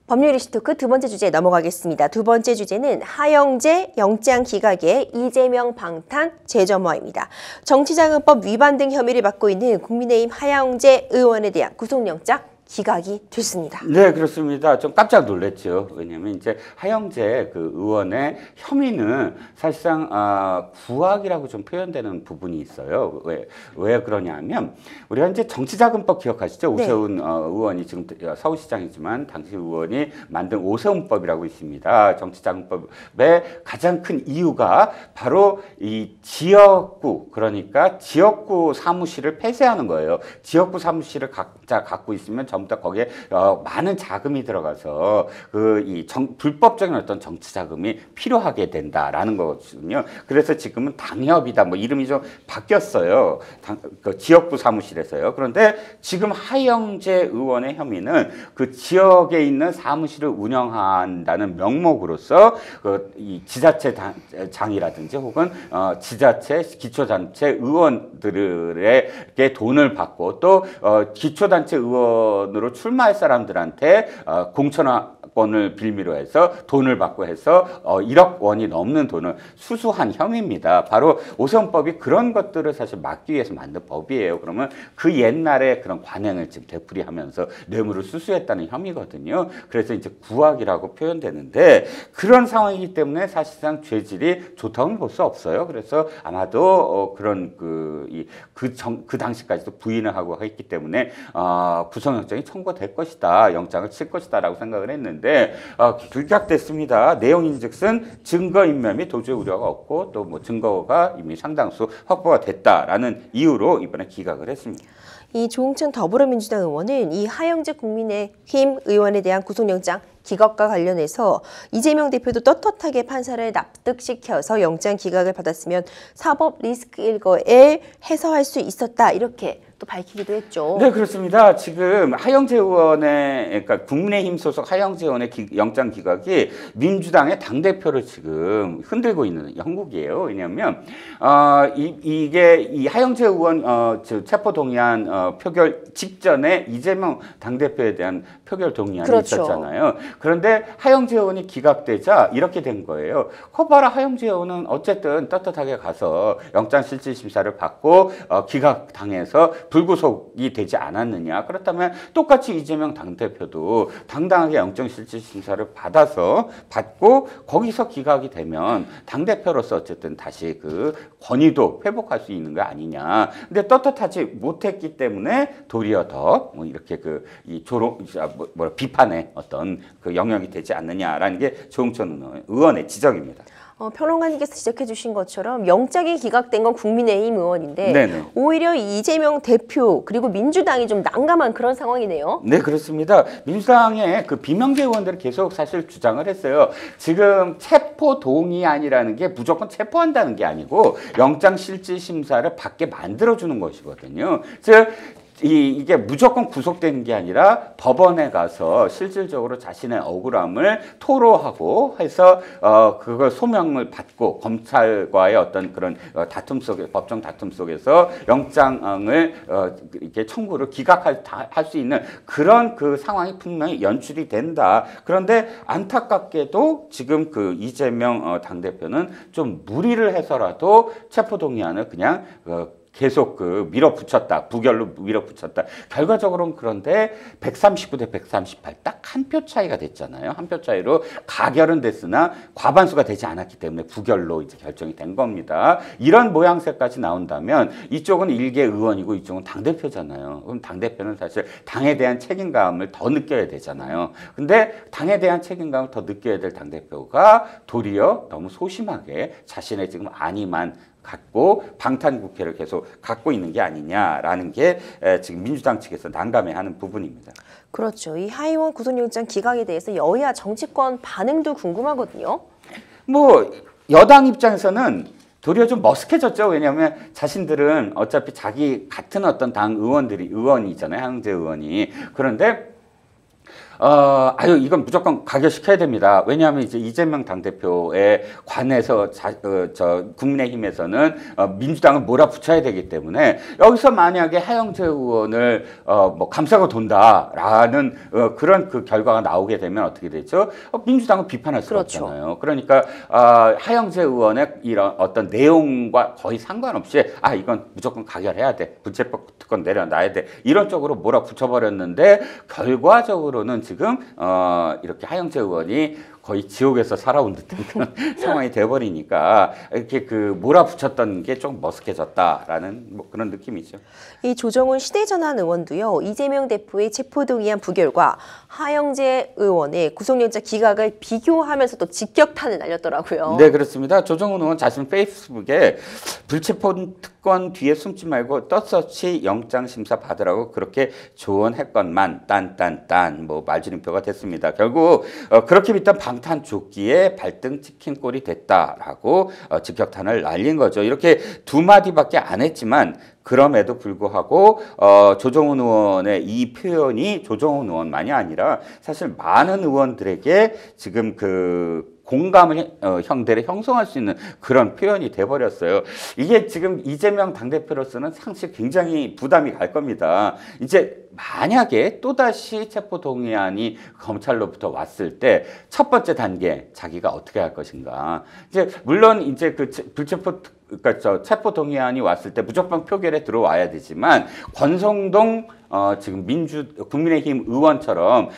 법률 이슈 토크 두 번째 주제에 넘어가겠습니다. 두 번째 주제는 하영재 영장 기각에 이재명 방탄 재점화입니다. 정치자금법 위반 등 혐의를 받고 있는 국민의힘 하영재 의원에 대한 구속영장 기각이 됐습니다. 네, 그렇습니다. 좀 깜짝 놀랐죠. 왜냐하면 이제 하영재 그 의원의 혐의는 사실상 구악이라고 좀 표현되는 부분이 있어요. 왜 그러냐면 우리가 이제 정치자금법 기억하시죠? 네. 오세훈 의원이 지금 서울시장이지만 당시 의원이 만든 오세훈법이라고 있습니다. 정치자금법의 가장 큰 이유가 바로 이 지역구, 그러니까 지역구 사무실을 폐쇄하는 거예요. 지역구 사무실을 각자 갖고 있으면 전부 다 거기에 많은 자금이 들어가서 불법적인 어떤 정치 자금이 필요하게 된다라는 거거든요. 그래서 지금은 당협이다 뭐 이름이 좀 바뀌었어요. 그 지역구 사무실에서요. 그런데 지금 하영재 의원의 혐의는 그 지역에 있는 사무실을 운영한다는 명목으로서 이 지자체장이라든지 혹은 지자체 기초단체 의원들에게 돈을 받고 또 기초단체 의원으로 출마할 사람들한테 공천권을 빌미로 해서 돈을 받고 해서 1억 원이 넘는 돈을 수수한 혐의입니다. 바로 오세훈법이 그런 것들을 사실 막기 위해서 만든 법이에요. 그러면 그 옛날에 그런 관행을 지금 되풀이하면서 뇌물을 수수했다는 혐의거든요. 그래서 이제 구악이라고 표현되는데 그런 상황이기 때문에 사실상 죄질이 좋다고는 볼 수 없어요. 그래서 아마도 그런 그 당시까지도 부인을 하고 했기 때문에 구속영장이 청구될 것이다. 영장을 칠 것이다라고 생각을 했는데 불각됐습니다. 내용인즉슨 증거인멸 및 도주의 우려가 없고 또 뭐 증거가 이미 상당수 확보가 됐다라는 이유로 이번에 기각을 했습니다. 이 조홍천 더불어민주당 의원은 이 하영재 국민의힘 의원에 대한 구속영장 기각과 관련해서 이재명 대표도 떳떳하게 판사를 납득시켜서 영장 기각을 받았으면 사법 리스크일 거에 해소할 수 있었다 이렇게 또 밝히기도 했죠. 네, 그렇습니다. 지금 하영재 의원의 그러니까 국민의힘 소속 하영재 의원의 영장 기각이 민주당의 당대표를 지금 흔들고 있는 형국이에요. 왜냐하면 이게 이 하영재 의원 체포 동의안 표결 직전에 이재명 당대표에 대한 표결 동의안이 그렇죠. 있었잖아요. 그런데 하영재 의원이 기각되자 이렇게 된 거예요. 커봐라 하영재 의원은 어쨌든 떳떳하게 가서 영장실질심사를 받고 기각당해서 불구속이 되지 않았느냐. 그렇다면 똑같이 이재명 당대표도 당당하게 영장실질심사를 받고 거기서 기각이 되면 당대표로서 어쨌든 다시 그 권위도 회복할 수 있는 거 아니냐. 근데 떳떳하지 못했기 때문에 도리어 더 뭐 이렇게 비판의 어떤 그 영역이 되지 않느냐라는 게 조홍천 의원의 지적입니다. 평론가님께서 지적해 주신 것처럼 영장이 기각된 건 국민의힘 의원인데 네네. 오히려 이재명 대표 그리고 민주당이 좀 난감한 그런 상황이네요. 네, 그렇습니다. 민주당의 그 비명계 의원들이 계속 사실 주장을 했어요. 지금 체포 동의안이라는 게 무조건 체포한다는 게 아니고 영장 실질 심사를 받게 만들어주는 것이거든요. 즉 이게 무조건 구속되는 게 아니라 법원에 가서 실질적으로 자신의 억울함을 토로하고 해서 그걸 소명을 받고 검찰과의 어떤 그런 다툼 속에 법정 다툼 속에서 영장을 이렇게 청구를 기각할 수 있는 그런 그 상황이 분명히 연출이 된다. 그런데 안타깝게도 지금 그 이재명 당대표는 좀 무리를 해서라도 체포동의안을 그냥 계속 그 밀어붙였다. 부결로 밀어붙였다. 결과적으로는 그런데 139 대 138 딱 한 표 차이가 됐잖아요. 한 표 차이로 가결은 됐으나 과반수가 되지 않았기 때문에 부결로 이제 결정이 된 겁니다. 이런 모양새까지 나온다면 이쪽은 일개 의원이고 이쪽은 당대표잖아요. 그럼 당대표는 사실 당에 대한 책임감을 더 느껴야 되잖아요. 근데 당에 대한 책임감을 더 느껴야 될 당대표가 도리어 너무 소심하게 자신의 지금 안위만 갖고 방탄국회를 계속 갖고 있는 게 아니냐라는 게 지금 민주당 측에서 난감해하는 부분입니다. 그렇죠. 이 하의원 구속영장 기각에 대해서 여야 정치권 반응도 궁금하거든요. 뭐 여당 입장에서는 도리어 좀 머쓱해졌죠. 왜냐하면 자신들은 어차피 자기 같은 어떤 당 의원이잖아요. 하영재 의원이. 그런데 이건 무조건 가결시켜야 됩니다. 왜냐하면 이제 이재명 당대표에 관해서 국민의힘에서는 민주당을 몰아붙여야 되기 때문에 여기서 만약에 하영재 의원을 뭐 감싸고 돈다라는 그런 그 결과가 나오게 되면 어떻게 되죠? 민주당은 비판할 수가 그렇죠. 없잖아요. 그러니까 하영재 의원의 이런 어떤 내용과 거의 상관없이 이건 무조건 가결해야 돼. 불체포 특권 내려놔야 돼. 이런 쪽으로 몰아붙여버렸는데 결과적으로는 지금 이렇게 하영재 의원이 거의 지옥에서 살아온 듯한 그런 상황이 돼버리니까 이렇게 그 몰아붙였던 게 좀 머쓱해졌다라는 뭐 그런 느낌이죠. 이 조정훈 시대전환 의원도요. 이재명 대표의 체포동의안 부결과 하영재 의원의 구속영장 기각을 비교하면서 또 직격탄을 날렸더라고요. 네, 그렇습니다. 조정훈 의원 자신 페이스북에 불체포 특권 뒤에 숨지 말고 떳떳이 영장 심사 받으라고 그렇게 조언했건만 딴딴딴 뭐 말줄임표가 됐습니다. 결국 그렇게 믿던 방탄조끼에 발등 찍힌 꼴이 됐다라고 직격탄을 날린 거죠. 이렇게 두 마디밖에 안 했지만 그럼에도 불구하고 조정훈 의원의 이 표현이 조정훈 의원만이 아니라 사실 많은 의원들에게 지금 그 공감을 형대를 형성할 수 있는 그런 표현이 돼버렸어요. 이게 지금 이재명 당대표로서는 상시 굉장히 부담이 갈 겁니다. 이제 만약에 또다시 체포동의안이 검찰로부터 왔을 때 첫 번째 단계 자기가 어떻게 할 것인가. 이제 물론 이제 그 그러니까 체포동의안이 왔을 때 무조건 표결에 들어와야 되지만 권성동 지금 국민의힘 의원처럼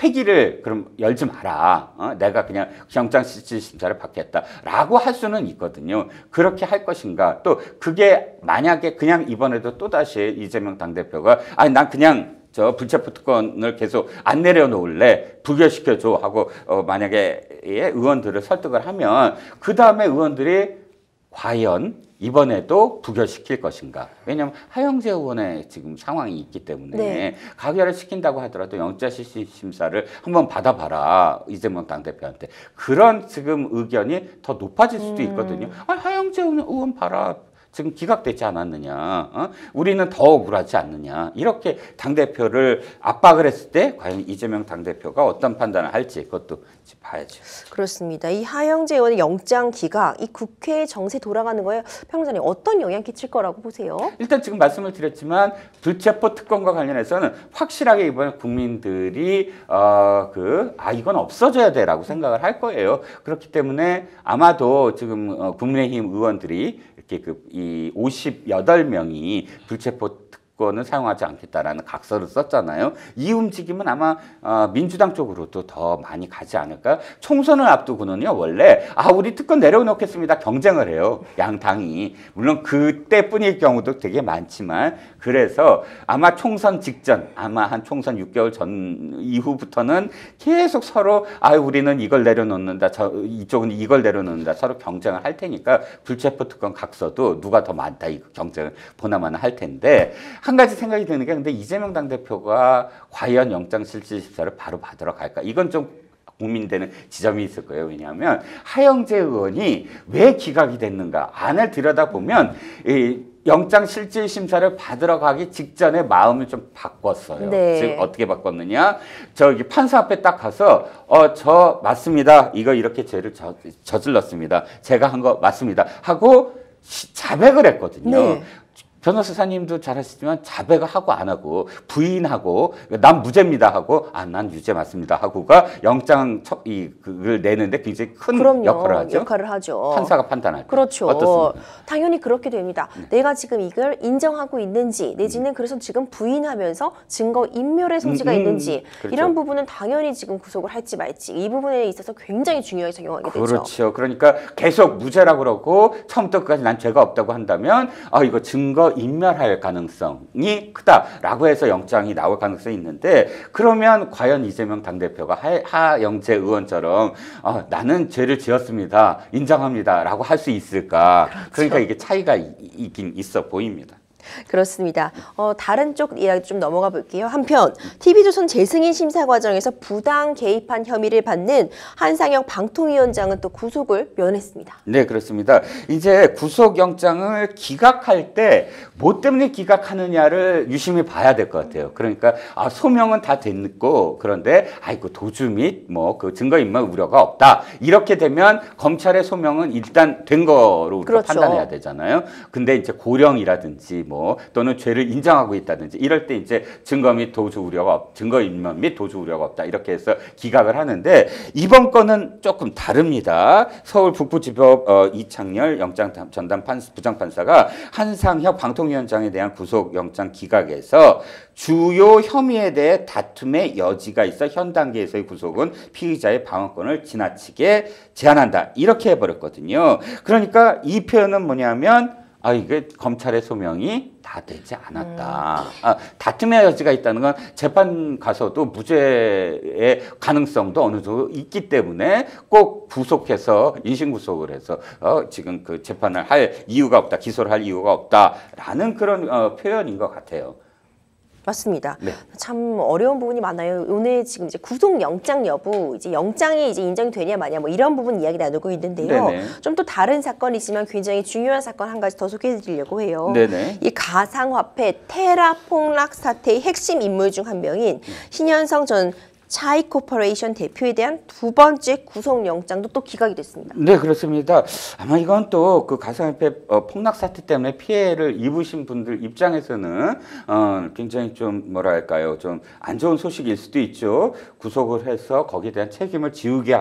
회기를 그럼 열지 마라. 내가 그냥 영장 실질 심사를 받겠다라고 할 수는 있거든요. 그렇게 할 것인가? 또 그게 만약에 그냥 이번에도 또다시 이재명 당대표가 난 그냥 불체포 특권을 계속 안 내려놓을래 부결시켜줘 하고 만약에 의원들을 설득을 하면 그 다음에 의원들이 과연 이번에도 부결시킬 것인가. 왜냐하면 하영재 의원의 지금 상황이 있기 때문에 네. 가결을 시킨다고 하더라도 영장실질심사를 한번 받아봐라. 이재명 당대표한테. 그런 지금 의견이 더 높아질 수도 있거든요. 하영재 의원 봐라. 지금 기각되지 않았느냐. 우리는 더 억울하지 않느냐. 이렇게 당대표를 압박을 했을 때 과연 이재명 당대표가 어떤 판단을 할지 그것도 봐야죠. 그렇습니다. 이 하영재 의원의 영장 기각, 이 국회 정세 돌아가는 거에 평론가님 어떤 영향 끼칠 거라고 보세요? 일단 지금 말씀을 드렸지만 불체포 특권과 관련해서는 확실하게 이번에 국민들이 이건 없어져야 돼라고 생각을 할 거예요. 그렇기 때문에 아마도 지금 국민의힘 의원들이 이렇게 이 58명이 불체포 거는 사용하지 않겠다라는 각서를 썼잖아요. 이 움직임은 아마 민주당 쪽으로도 더 많이 가지 않을까? 총선을 앞두고는요, 원래 우리 특권 내려놓겠습니다 경쟁을 해요. 양 당이. 물론 그때뿐일 경우도 되게 많지만 그래서 아마 총선 직전, 아마 한 총선 6개월 전 이후부터는 계속 서로 우리는 이걸 내려놓는다, 이쪽은 이걸 내려놓는다, 서로 경쟁을 할 테니까 불체포 특권 각서도 누가 더 많다 이 경쟁을 보나마나 할 텐데. 한 가지 생각이 드는 게 근데 이재명 당대표가 과연 영장실질심사를 바로 받으러 갈까? 이건 좀 고민되는 지점이 있을 거예요. 왜냐하면 하영재 의원이 왜 기각이 됐는가 안을 들여다보면 이 영장실질심사를 받으러 가기 직전에 마음을 좀 바꿨어요. 네. 즉 어떻게 바꿨느냐? 저기 판사 앞에 딱 가서 저 맞습니다. 이거 이렇게 죄를 저질렀습니다. 제가 한 거 맞습니다. 하고 자백을 했거든요. 네. 변호사님도 잘 아시지만 자백을 하고 안 하고 부인하고 난 무죄입니다 하고 난 유죄 맞습니다 하고가 영장 그걸 내는데 굉장히 큰 그럼요. 역할을 하죠. 판사가 판단할 때. 그렇죠. 어떻습니까? 당연히 그렇게 됩니다. 내가 지금 이걸 인정하고 있는지 내지는 그래서 지금 부인하면서 증거 인멸의 소지가 있는지 그렇죠. 이런 부분은 당연히 지금 구속을 할지 말지 이 부분에 있어서 굉장히 중요하게 작용하게 되죠. 그렇죠. 그러니까 계속 무죄라고 그러고 처음부터 끝까지 난 죄가 없다고 한다면 이거 증거 인멸할 가능성이 크다라고 해서 영장이 나올 가능성이 있는데 그러면 과연 이재명 당대표가 하영재 의원처럼 나는 죄를 지었습니다. 인정합니다. 라고 할 수 있을까. 그렇죠. 그러니까 이게 차이가 있긴 있어 보입니다. 그렇습니다. 다른 쪽 이야기 좀 넘어가 볼게요. 한편 TV조선 재승인 심사 과정에서 부당 개입한 혐의를 받는 한상혁 방통위원장은 또 구속을 면했습니다. 네, 그렇습니다. 이제 구속영장을 기각할 때 뭐 때문에 기각하느냐를 유심히 봐야 될 것 같아요. 그러니까 소명은 다 됐고 그런데 도주 및 그 증거인멸 우려가 없다. 이렇게 되면 검찰의 소명은 일단 된 거로 우리가 그렇죠. 판단해야 되잖아요. 근데 이제 고령이라든지 또는 죄를 인정하고 있다든지 이럴 때 이제 증거 및 도주 우려가 증거인멸 및 도주 우려가 없다. 이렇게 해서 기각을 하는데 이번 건은 조금 다릅니다. 서울 북부지법 이창열 영장 전담 부장판사가 한상혁 방통위원장에 대한 구속영장 기각에서 주요 혐의에 대해 다툼의 여지가 있어 현 단계에서의 구속은 피의자의 방어권을 지나치게 제한한다. 이렇게 해버렸거든요. 그러니까 이 표현은 뭐냐면 이게 검찰의 소명이 다 되지 않았다. 다툼의 여지가 있다는 건 재판 가서도 무죄의 가능성도 어느 정도 있기 때문에 꼭 구속해서 인신구속을 해서 지금 그 재판을 할 이유가 없다, 기소를 할 이유가 없다라는 그런 표현인 것 같아요. 맞습니다. 네. 참 어려운 부분이 많아요. 오늘 지금 이제 구속영장 여부, 이제 영장이 이제 인정이 되냐 마냐 뭐 이런 부분 이야기 나누고 있는데요. 좀 또 다른 사건이지만 굉장히 중요한 사건 한 가지 더 소개해드리려고 해요. 네네. 이 가상화폐 테라 폭락 사태의 핵심 인물 중 한 명인 신현성 전 차이 코퍼레이션 대표에 대한 두 번째 구속영장도 또 기각이 됐습니다. 네, 그렇습니다. 아마 이건 또 그 가상화폐 폭락 사태 때문에 피해를 입으신 분들 입장에서는 굉장히 좀 뭐랄까요, 좀 안 좋은 소식일 수도 있죠. 구속을 해서 거기에 대한 책임을 지우게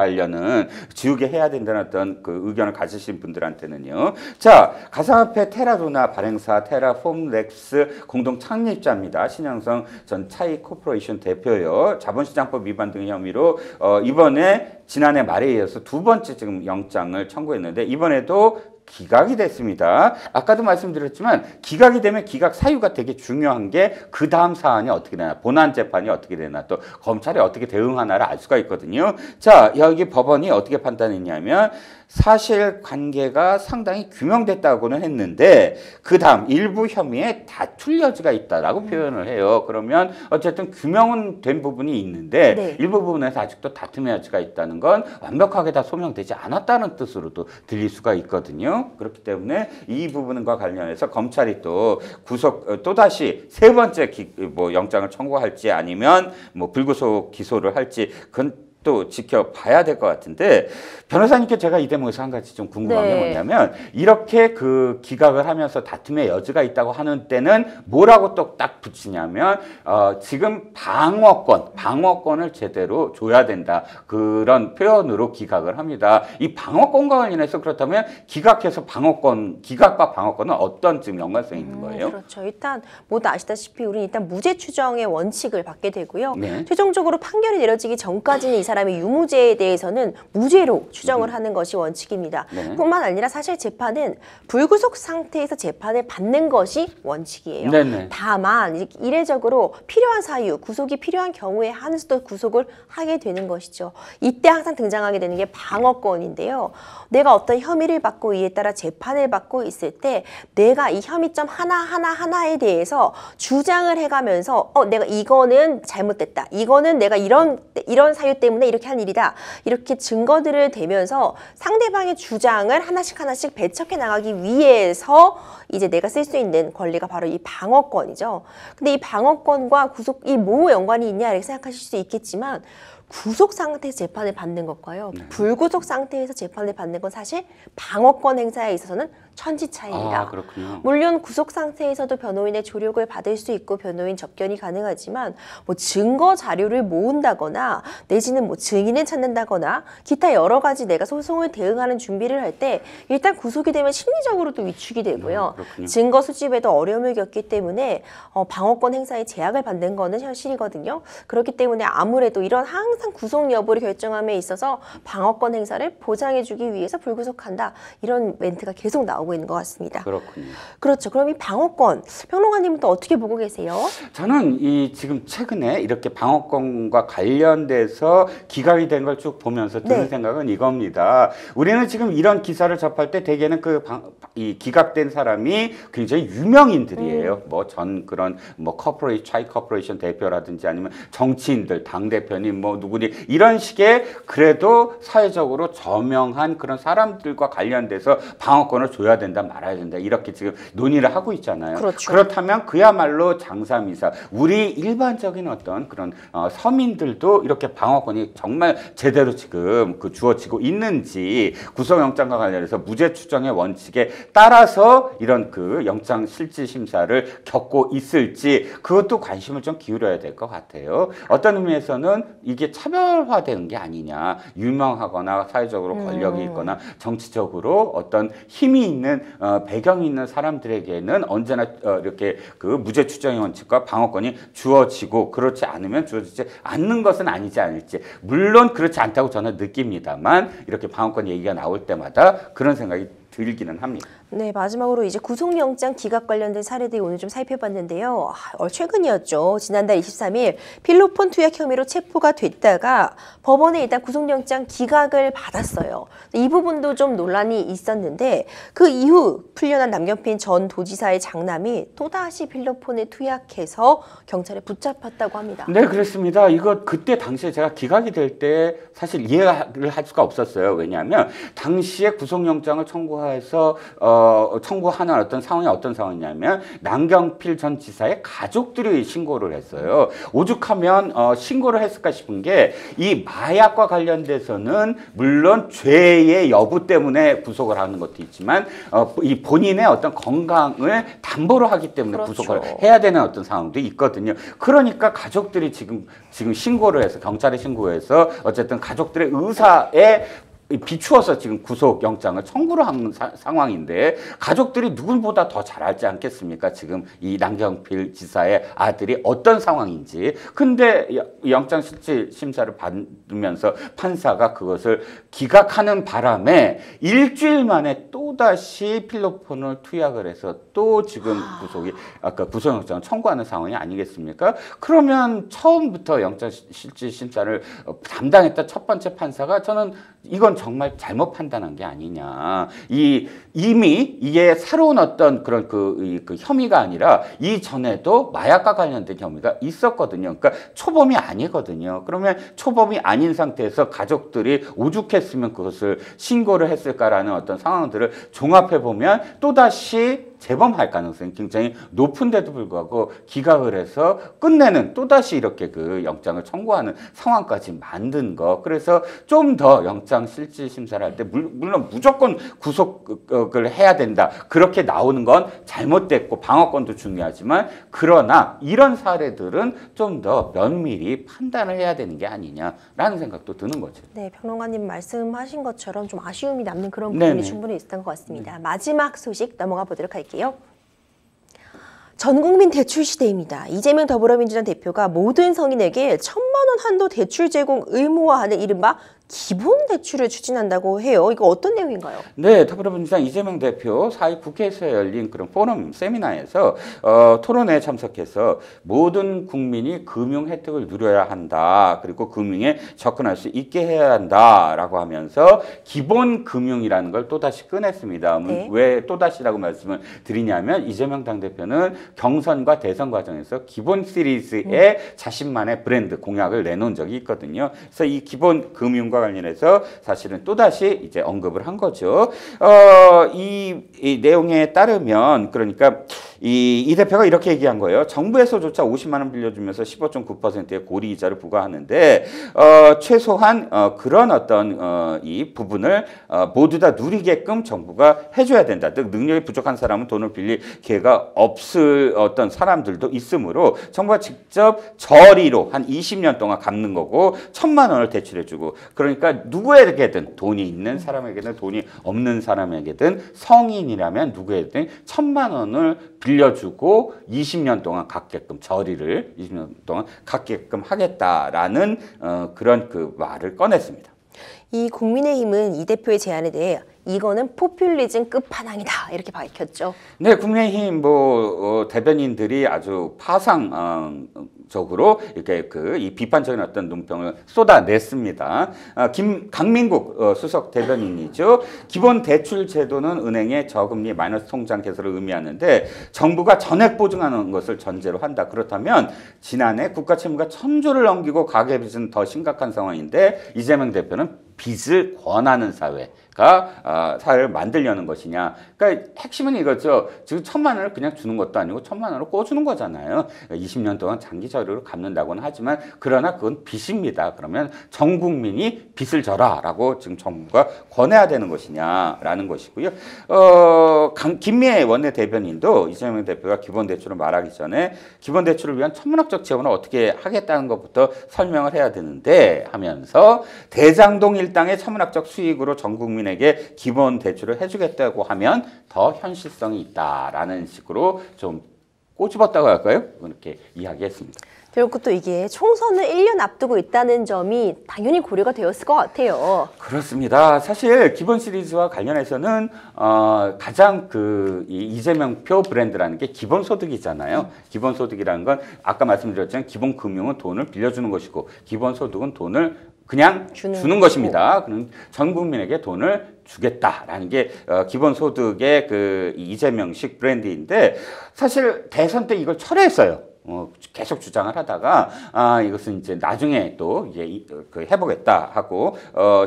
해야 된다는 어떤 그 의견을 가지신 분들한테는요. 자, 가상화폐 테라루나 발행사 테라폼렉스 공동 창립자입니다. 신영성 전 차이 코퍼레이션 대표요. 자본시장법 위반 등 혐의로 이번에 지난해 말에 이어서 두 번째 지금 영장을 청구했는데 이번에도 기각이 됐습니다. 아까도 말씀드렸지만 기각이 되면 기각 사유가 되게 중요한 게 그 다음 사안이 어떻게 되나, 본안 재판이 어떻게 되나, 또 검찰이 어떻게 대응하나를 알 수가 있거든요. 자, 여기 법원이 어떻게 판단했냐면 사실관계가 상당히 규명됐다고는 했는데 그 다음 일부 혐의에 다툴 여지가 있다라고 표현을 해요. 그러면 어쨌든 규명은 된 부분이 있는데 네. 일부 부분에서 아직도 다툼의 여지가 있다는 건 완벽하게 다 소명되지 않았다는 뜻으로도 들릴 수가 있거든요. 그렇기 때문에 이 부분과 관련해서 검찰이 또 또다시 세 번째 영장을 청구할지 아니면 불구속 기소를 할지 그건 또 지켜봐야 될 것 같은데 변호사님께 제가 이 대목에서 한 가지 좀 궁금한 게 뭐냐면 이렇게 그 기각을 하면서 다툼의 여지가 있다고 하는 때는 뭐라고 또 딱 붙이냐면 지금 방어권을 제대로 줘야 된다 그런 표현으로 기각을 합니다. 이 방어권과 관련해서 그렇다면 기각과 방어권은 어떤 지금 연관성이 있는 거예요? 그렇죠. 일단 모두 아시다시피 우리는 일단 무죄 추정의 원칙을 받게 되고요. 네. 최종적으로 판결이 내려지기 전까지는 이 사람의 유무죄에 대해서는 무죄로 추정을 하는 것이 원칙입니다. 네. 뿐만 아니라 사실 재판은 불구속 상태에서 재판을 받는 것이 원칙이에요. 네네. 다만 이례적으로 필요한 사유, 구속이 필요한 경우에 한수도 구속을 하게 되는 것이죠. 이때 항상 등장하게 되는 게 방어권인데요. 내가 어떤 혐의를 받고 이에 따라 재판을 받고 있을 때 내가 이 혐의점 하나하나에 대해서 주장을 해가면서 내가 이거는 잘못됐다. 이거는 내가 이런 사유 때문에 이렇게 한 일이다. 이렇게 증거들을 대면서 상대방의 주장을 하나씩 배척해 나가기 위해서 이제 내가 쓸 수 있는 권리가 바로 이 방어권이죠. 근데 이 방어권과 구속이 뭐 연관이 있냐 이렇게 생각하실 수 있겠지만 구속 상태에서 재판을 받는 것과요. 불구속 상태에서 재판을 받는 건 사실 방어권 행사에 있어서는 천지차이입니다. 그렇군요. 물론 구속 상태에서도 변호인의 조력을 받을 수 있고 변호인 접견이 가능하지만 뭐 증거 자료를 모은다거나 내지는 뭐 증인을 찾는다거나 기타 여러 가지 내가 소송을 대응하는 준비를 할 때 일단 구속이 되면 심리적으로도 위축이 되고요. 증거 수집에도 어려움을 겪기 때문에 방어권 행사에 제약을 받는 거는 현실이거든요. 그렇기 때문에 아무래도 이런 항상 구속 여부를 결정함에 있어서 방어권 행사를 보장해주기 위해서 불구속한다. 이런 멘트가 계속 나오고 있는 것 같습니다. 그렇군요. 그렇죠. 그럼 이 방어권, 평론가님은 또 어떻게 보고 계세요? 저는 지금 최근에 이렇게 방어권과 관련돼서 기각이 된 걸 쭉 보면서 드는 생각은 이겁니다. 우리는 지금 이런 기사를 접할 때 대개는 이 기각된 사람이 굉장히 유명인들이에요. 그런 차이 커퍼레이션 대표라든지 아니면 정치인들, 당대표님 누구니 이런 식의 그래도 사회적으로 저명한 그런 사람들과 관련돼서 방어권을 줘야 된다 말아야 된다 이렇게 지금 논의를 하고 있잖아요. 그렇죠. 그렇다면 그야말로 장사미사 우리 일반적인 어떤 그런 서민들도 이렇게 방어권이 정말 제대로 지금 주어지고 있는지 구속영장과 관련해서 무죄 추정의 원칙에 따라서 이런 영장 실질 심사를 겪고 있을지 그것도 관심을 좀 기울여야 될 것 같아요. 어떤 의미에서는 이게 차별화되는 게 아니냐. 유명하거나 사회적으로 권력이 있거나 정치적으로 어떤 힘이 있는 배경이 있는 사람들에게는 언제나 이렇게 무죄 추정의 원칙과 방어권이 주어지고 그렇지 않으면 주어지지 않는 것은 아니지 않을지 물론 그렇지 않다고 저는 느낍니다만 이렇게 방어권 얘기가 나올 때마다 그런 생각이 들기는 합니다. 네, 마지막으로 이제 구속영장 기각 관련된 사례들이 오늘 좀 살펴봤는데요. 최근이었죠. 지난달 23일 필로폰 투약 혐의로 체포가 됐다가 법원에 일단 구속영장 기각을 받았어요. 이 부분도 좀 논란이 있었는데 그 이후 풀려난 남경필 전 도지사의 장남이 또다시 필로폰에 투약해서 경찰에 붙잡혔다고 합니다. 네, 그렇습니다. 그때 당시에 제가 기각이 될 때 사실 이해를 할 수가 없었어요. 왜냐하면 당시에 구속영장을 청구해서 청구하는 어떤 상황이냐면 남경필 전 지사의 가족들이 신고를 했어요. 오죽하면 신고를 했을까 싶은 게 이 마약과 관련돼서는 물론 죄의 여부 때문에 구속을 하는 것도 있지만 이 본인의 어떤 건강을 담보로 하기 때문에 그렇죠. 구속을 해야 되는 어떤 상황도 있거든요. 그러니까 가족들이 지금 신고를 해서 경찰에 신고해서 어쨌든 가족들의 의사에 비추어서 지금 구속영장을 청구를 하는 상황인데 가족들이 누구보다 더 잘 알지 않겠습니까? 지금 이 남경필 지사의 아들이 어떤 상황인지. 근데 영장실질심사를 받으면서 판사가 그것을 기각하는 바람에 일주일 만에 또다시 필로폰을 투약을 해서 또 지금 구속영장을 청구하는 상황이 아니겠습니까? 그러면 처음부터 영장실질심사를 담당했던 첫 번째 판사가 저는 이건 정말 잘못 판단한 게 아니냐. 이미 이게 새로운 어떤 그런 그 혐의가 아니라 이전에도 마약과 관련된 혐의가 있었거든요. 그러니까 초범이 아니거든요. 그러면 초범이 아닌 상태에서 가족들이 오죽했으면 그것을 신고를 했을까라는 어떤 상황들을 종합해 보면 또다시 재범할 가능성이 굉장히 높은데도 불구하고 기각을 해서 끝내는 또다시 이렇게 그 영장을 청구하는 상황까지 만든 거. 그래서 좀 더 영장 실질 심사를 할 때 물론 무조건 구속을 해야 된다. 그렇게 나오는 건 잘못됐고 방어권도 중요하지만 그러나 이런 사례들은 좀 더 면밀히 판단을 해야 되는 게 아니냐라는 생각도 드는 거죠. 네, 평론가님 말씀하신 것처럼 좀 아쉬움이 남는 그런 부분이 네네. 충분히 있었던 것 같습니다. 마지막 소식 넘어가 보도록 할게요. 전국민 대출 시대입니다. 이재명 더불어민주당 대표가 모든 성인에게 1,000만 원 한도 대출 제공 의무화하는 이른바 기본 대출을 추진한다고 해요. 이거 어떤 내용인가요? 네, 더불어민주당 이재명 대표 4.2 국회에서 열린 그런 포럼 세미나에서 토론회에 참석해서 모든 국민이 금융 혜택을 누려야 한다. 그리고 금융에 접근할 수 있게 해야 한다라고 하면서 기본 금융이라는 걸 또다시 꺼냈습니다. 네. 왜 또다시라고 말씀을 드리냐면 이재명 당대표는 경선과 대선 과정에서 기본 시리즈의 자신만의 브랜드 공약을 내놓은 적이 있거든요. 그래서 이 기본 금융과 관련해서 사실은 또다시 이제 언급을 한 거죠. 이 내용에 따르면 그러니까 이 대표가 이렇게 얘기한 거예요. 정부에서조차 50만 원 빌려주면서 15.9%의 고리 이자를 부과하는데 최소한 그런 어떤 이 부분을 모두 다 누리게끔 정부가 해줘야 된다. 즉 능력이 부족한 사람은 돈을 빌릴 기회가 없을 어떤 사람들도 있으므로 정부가 직접 저리로 한 20년 동안 갚는 거고 1,000만 원을 대출해주고 그러니까 누구에게든 돈이 있는 사람에게든 돈이 없는 사람에게든 성인이라면 누구에게든 1,000만 원을 빌려주고 20년 동안 갚게끔 저리를 20년 동안 갚게끔 하겠다라는 그런 그 말을 꺼냈습니다. 이 국민의힘은 이 대표의 제안에 대해 이거는 포퓰리즘 끝판왕이다 이렇게 밝혔죠. 네, 국민의힘 대변인들이 아주 파상적으로 이렇게 이 비판적인 어떤 논평을 쏟아냈습니다. 강민국 수석 대변인이죠. 기본 대출 제도는 은행의 저금리 마이너스 통장 개설을 의미하는데 정부가 전액 보증하는 것을 전제로 한다. 그렇다면 지난해 국가 채무가 1,000조를 넘기고 가계빚은 더 심각한 상황인데 이재명 대표는 빚을 권하는 사회를 만들려는 것이냐. 그러니까 핵심은 이거죠. 지금 1,000만 원을 그냥 주는 것도 아니고 1,000만 원을 꿔주는 거잖아요. 20년 동안 장기 저리로 갚는다고는 하지만 그러나 그건 빚입니다. 그러면 전 국민이 빚을 져라라고 지금 정부가 권해야 되는 것이냐라는 것이고요. 김미애 원내 대변인도 이재명 대표가 기본 대출을 말하기 전에 기본 대출을 위한 천문학적 재원을 어떻게 하겠다는 것부터 설명을 해야 되는데 하면서 대장동 일당의 천문학적 수익으로 전 국민에게 기본 대출을 해주겠다고 하면 더 현실성이 있다라는 식으로 좀 꼬집었다고 할까요? 이렇게 이야기했습니다. 그리고 또 이게 총선을 1년 앞두고 있다는 점이 당연히 고려가 되었을 것 같아요. 그렇습니다. 사실 기본 시리즈와 관련해서는 가장 이 이재명 표 브랜드라는 게 기본소득이잖아요. 기본소득이라는 건 아까 말씀드렸지만 기본 금융은 돈을 빌려주는 것이고 기본소득은 돈을 그냥 주는 것입니다. 그럼 전 국민에게 돈을 주겠다라는 게 기본소득의 이재명식 브랜드인데 사실 대선 때 이걸 철회했어요. 계속 주장을 하다가 이것은 이제 나중에 또 이제 해보겠다 하고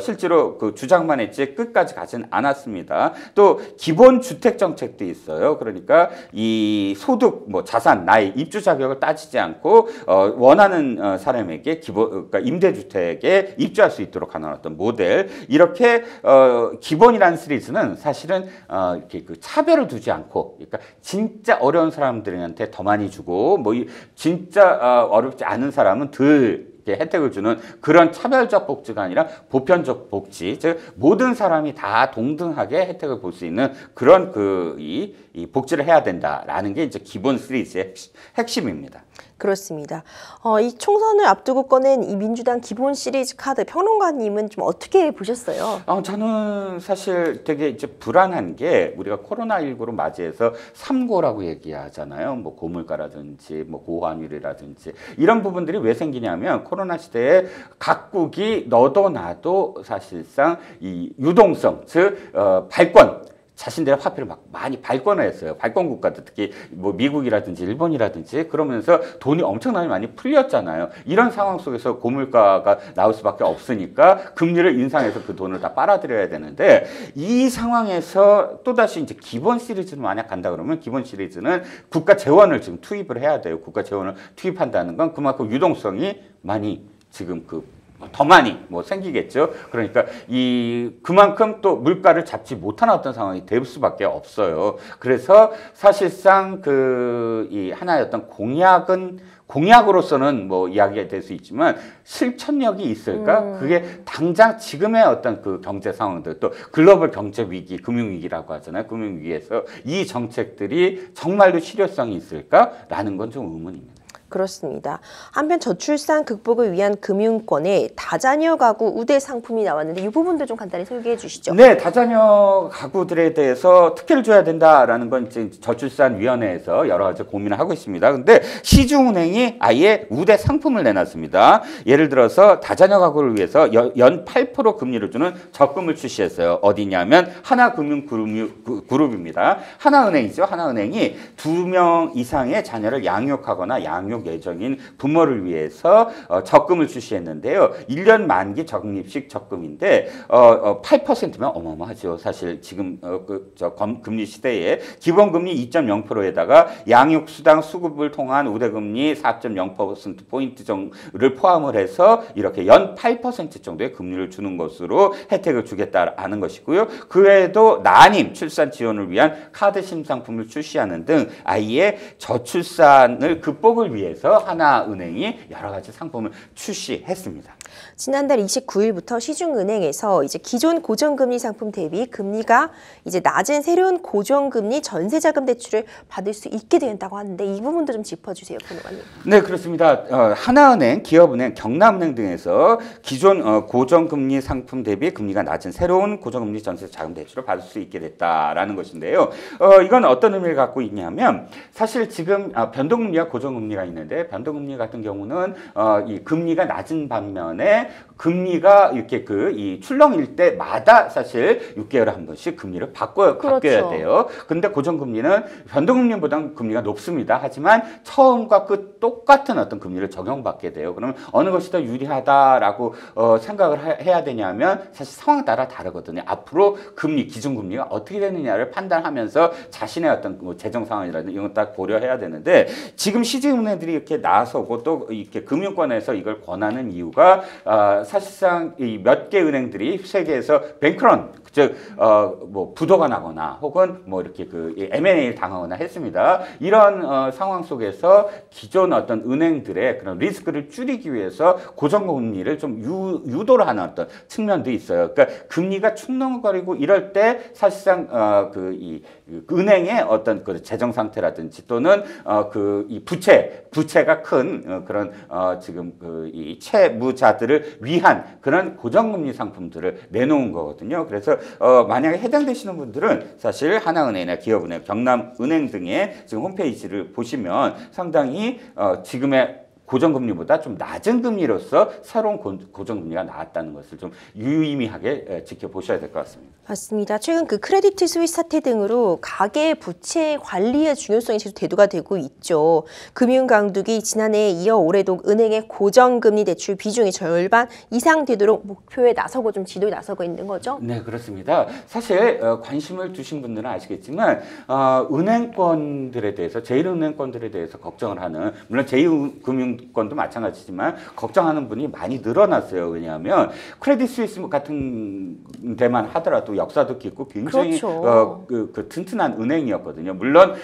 실제로 그 주장만 했지 끝까지 가진 않았습니다. 또 기본 주택 정책도 있어요. 그러니까 이 소득, 자산, 나이, 입주 자격을 따지지 않고 원하는 사람에게 그러니까 임대주택에 입주할 수 있도록 하는 어떤 모델 이렇게 기본이라는 시리즈는 사실은 이렇게 차별을 두지 않고 그러니까 진짜 어려운 사람들한테 더 많이 주고 진짜 어렵지 않은 사람은 덜 혜택을 주는 그런 차별적 복지가 아니라 보편적 복지, 즉 모든 사람이 다 동등하게 혜택을 볼 수 있는 그런 이 복지를 해야 된다라는 게 이제 기본 시리즈의 핵심입니다. 그렇습니다. 이 총선을 앞두고 꺼낸 이 민주당 기본 시리즈 카드 평론가님은 좀 어떻게 보셨어요? 저는 사실 되게 이제 불안한 게 우리가 코로나19로 맞이해서 3고라고 얘기하잖아요. 고물가라든지 고환율이라든지 이런 부분들이 왜 생기냐면 코로나 시대에 각국이 너도 나도 사실상 이 유동성, 즉 발권 자신들의 화폐를 막 많이 발권을 했어요. 발권 국가들, 특히 뭐 미국이라든지 일본이라든지. 그러면서 돈이 엄청나게 많이 풀렸잖아요. 이런 상황 속에서 고물가가 나올 수밖에 없으니까 금리를 인상해서 그 돈을 다 빨아들여야 되는데, 이 상황에서 또다시 이제 기본 시리즈를 만약 간다 그러면 기본 시리즈는 국가 재원을 지금 투입을 해야 돼요. 국가 재원을 투입한다는 건 그만큼 유동성이 많이 지금 더 많이 뭐 생기겠죠. 그러니까 그만큼 또 물가를 잡지 못하는 어떤 상황이 될 수밖에 없어요. 그래서 사실상 이 하나의 어떤 공약으로서는 뭐 이야기가 될 수 있지만 실천력이 있을까? 그게 당장 지금의 어떤 그 경제 상황들, 또 글로벌 경제 위기, 금융 위기라고 하잖아요. 금융 위기에서 이 정책들이 정말로 실효성이 있을까라는 건 좀 의문입니다. 그렇습니다. 한편 저출산 극복을 위한 금융권에 다자녀 가구 우대 상품이 나왔는데 이 부분도 좀 간단히 소개해 주시죠. 네, 다자녀 가구들에 대해서 특혜를 줘야 된다라는 건 이제 저출산위원회에서 여러 가지 고민을 하고 있습니다. 근데 시중은행이 아예 우대 상품을 내놨습니다. 예를 들어서 다자녀 가구를 위해서 연 8% 금리를 주는 적금을 출시했어요. 어디냐면 하나금융그룹입니다. 하나은행이죠. 하나은행이 2명 이상의 자녀를 양육하거나 양육 예정인 부모를 위해서 적금을 출시했는데요. 1년 만기 적립식 적금인데 8%면 어마어마하죠. 사실 지금 금리 시대에 기본금리 2.0%에다가 양육수당 수급을 통한 우대금리 4.0%포인트를 포함을 해서 이렇게 연 8% 정도의 금리를 주는 것으로 혜택을 주겠다는 것이고요. 그 외에도 난임 출산 지원을 위한 카드 심상품을 출시하는 등 아이의 저출산을 극복을 위해서 하나은행이 여러 가지 상품을 출시했습니다. 지난달 29일부터 시중은행에서 이제 기존 고정금리 상품 대비 금리가 이제 낮은 새로운 고정금리 전세자금 대출을 받을 수 있게 된다고 하는데 이 부분도 좀 짚어주세요, 변호사님. 네, 그렇습니다. 하나은행, 기업은행, 경남은행 등에서 기존 고정금리 상품 대비 금리가 낮은 새로운 고정금리 전세자금 대출을 받을 수 있게 됐다라는 것인데요. 이건 어떤 의미를 갖고 있냐면 사실 지금 변동금리와 고정금리가 있는데 변동금리 같은 경우는 이 금리가 낮은 반면에 금리가 이렇게 이 출렁일 때마다 사실 6개월에 한 번씩 금리를 바뀌어야 돼요. 근데 고정금리는 변동금리보다는 금리가 높습니다. 하지만 처음과 똑같은 어떤 금리를 적용받게 돼요. 그러면 어느 것이 더 유리하다라고 생각을 해야 되냐면 사실 상황 따라 다르거든요. 앞으로 기준금리가 어떻게 되느냐를 판단하면서 자신의 어떤 재정 상황이라든지 이런 걸 딱 고려해야 되는데 지금 시중은행들이 이렇게 나서고 또 이렇게 금융권에서 이걸 권하는 이유가 사실상 이 몇 개 은행들이 세계에서 뱅크런, 즉 부도가 나거나 혹은 뭐 이렇게 M&A를 당하거나 했습니다. 이런 상황 속에서 기존 어떤 은행들의 그런 리스크를 줄이기 위해서 고정금리를 좀 유도를 하는 어떤 측면도 있어요. 그러니까 금리가 충렁거리고 이럴 때 사실상 은행의 어떤 그 재정 상태라든지 또는 이 부채가 큰 그런 지금 이 채무자들을 위한 그런 고정금리 상품들을 내놓은 거거든요. 그래서 만약에 해당되시는 분들은 사실 하나은행이나 기업은행, 경남은행 등의 지금 홈페이지를 보시면 상당히 지금의 고정금리보다 좀 낮은 금리로서 새로운 고정금리가 나왔다는 것을 좀 유의미하게 지켜보셔야 될 것 같습니다. 맞습니다. 최근 크레디트 스위스 사태 등으로 가계 부채 관리의 중요성이 계속 대두가 되고 있죠. 금융강국이 지난해에 이어 올해도 은행의 고정금리 대출 비중이 절반 이상 되도록 목표에 나서고 좀 지도에 나서고 있는 거죠? 네, 그렇습니다. 사실 관심을 두신 분들은 아시겠지만 은행권들에 대해서 제1은행권들에 대해서 걱정을 하는, 물론 제2금융권도 마찬가지지만 걱정하는 분이 많이 늘어났어요. 왜냐하면 크레딧 스위스 같은 데만 하더라도 역사도 깊고 굉장히 그렇죠. 튼튼한 은행이었거든요. 물론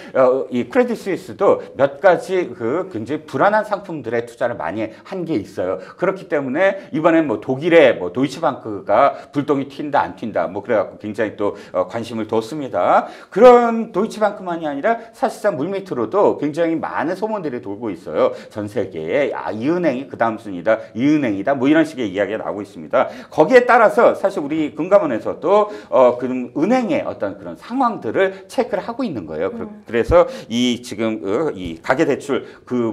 이 크레딧 스위스도 몇 가지 굉장히 불안한 상품들에 투자를 많이 한 게 있어요. 그렇기 때문에 이번엔 독일의 도이치방크가 불똥이 튄다 안 튄다 그래갖고 굉장히 또 관심을 뒀습니다. 그런 도이치방크만이 아니라 사실상 물밑으로도 굉장히 많은 소문들이 돌고 있어요. 전 세계에 이 은행이 그 다음 순위다, 이 은행이다, 이런 식의 이야기가 나오고 있습니다. 거기에 따라서 사실 우리 금감원에서도 은행의 어떤 그런 상황들을 체크를 하고 있는 거예요. 그래서 지금 이 가계대출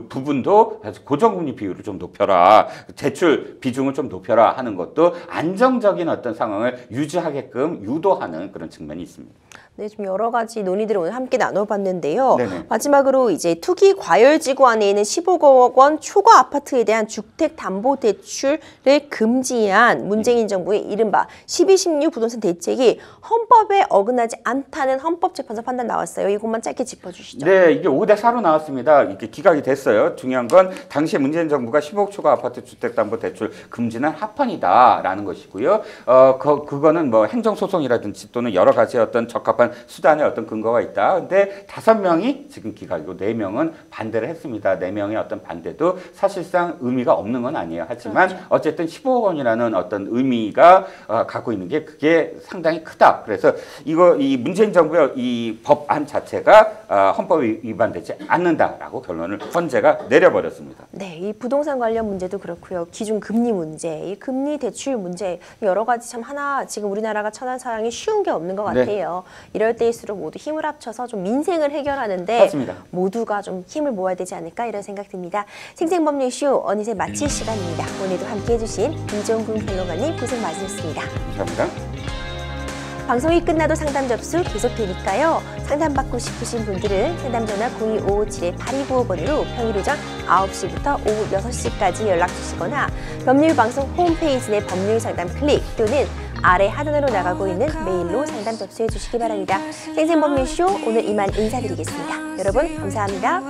부분도 고정금리 비율을 좀 높여라, 대출 비중을 좀 높여라 하는 것도 안정적인 어떤 상황을 유지하게끔 유도하는 그런 측면이 있습니다. 네, 좀 여러 가지 논의들을 오늘 함께 나눠봤는데요. 네네. 마지막으로 이제 투기 과열지구 안에 있는 15억 원 초과 아파트에 대한 주택담보대출을 금지한 문재인 정부의 이른바 12.16 부동산 대책이 헌법에 어긋나지 않다는 헌법재판소 판단 나왔어요. 이것만 짧게 짚어주시죠. 네, 이게 5대4로 나왔습니다. 이게 기각이 됐어요. 중요한 건 당시 문재인 정부가 15억 초과 아파트 주택담보대출 금지는 합헌이다라는 것이고요. 그거는 뭐 행정소송이라든지 또는 여러 가지 어떤 적합한 수단의 어떤 근거가 있다. 근데 5명이 지금 기각이고 4명은 반대를 했습니다. 4명의 어떤 반대도 사실상 의미가 없는 건 아니에요. 하지만 그렇죠. 어쨌든 15억 원이라는 어떤 의미가 갖고 있는 게 그게 상당히 크다. 그래서 이 문재인 정부의 이 법안 자체가 헌법에 위반되지 않는다라고 결론을 헌재가 내려버렸습니다. 네, 이 부동산 관련 문제도 그렇고요. 기준 금리 문제, 이 금리 대출 문제 여러 가지 참 하나 지금 우리나라가 처한 상황이 쉬운 게 없는 것 같아요. 이럴 때일수록 모두 힘을 합쳐서 좀 민생을 해결하는데 맞습니다. 모두가 좀 힘을 모아야 되지 않을까 이런 생각 듭니다. 생생법률쇼 어느새 마칠 시간입니다. 오늘도 함께해 주신 이종근 평론가님 고생 많으셨습니다. 감사합니다. 방송이 끝나도 상담 접수 계속되니까요. 상담받고 싶으신 분들은 상담전화 02557-8295번으로 평일 오전 9시부터 오후 6시까지 연락 주시거나 법률방송 홈페이지 내 법률상담 클릭 또는 아래 하단으로 나가고 있는 메일로 상담 접수해 주시기 바랍니다. 생생법률쇼 오늘 이만 인사드리겠습니다. 여러분 감사합니다.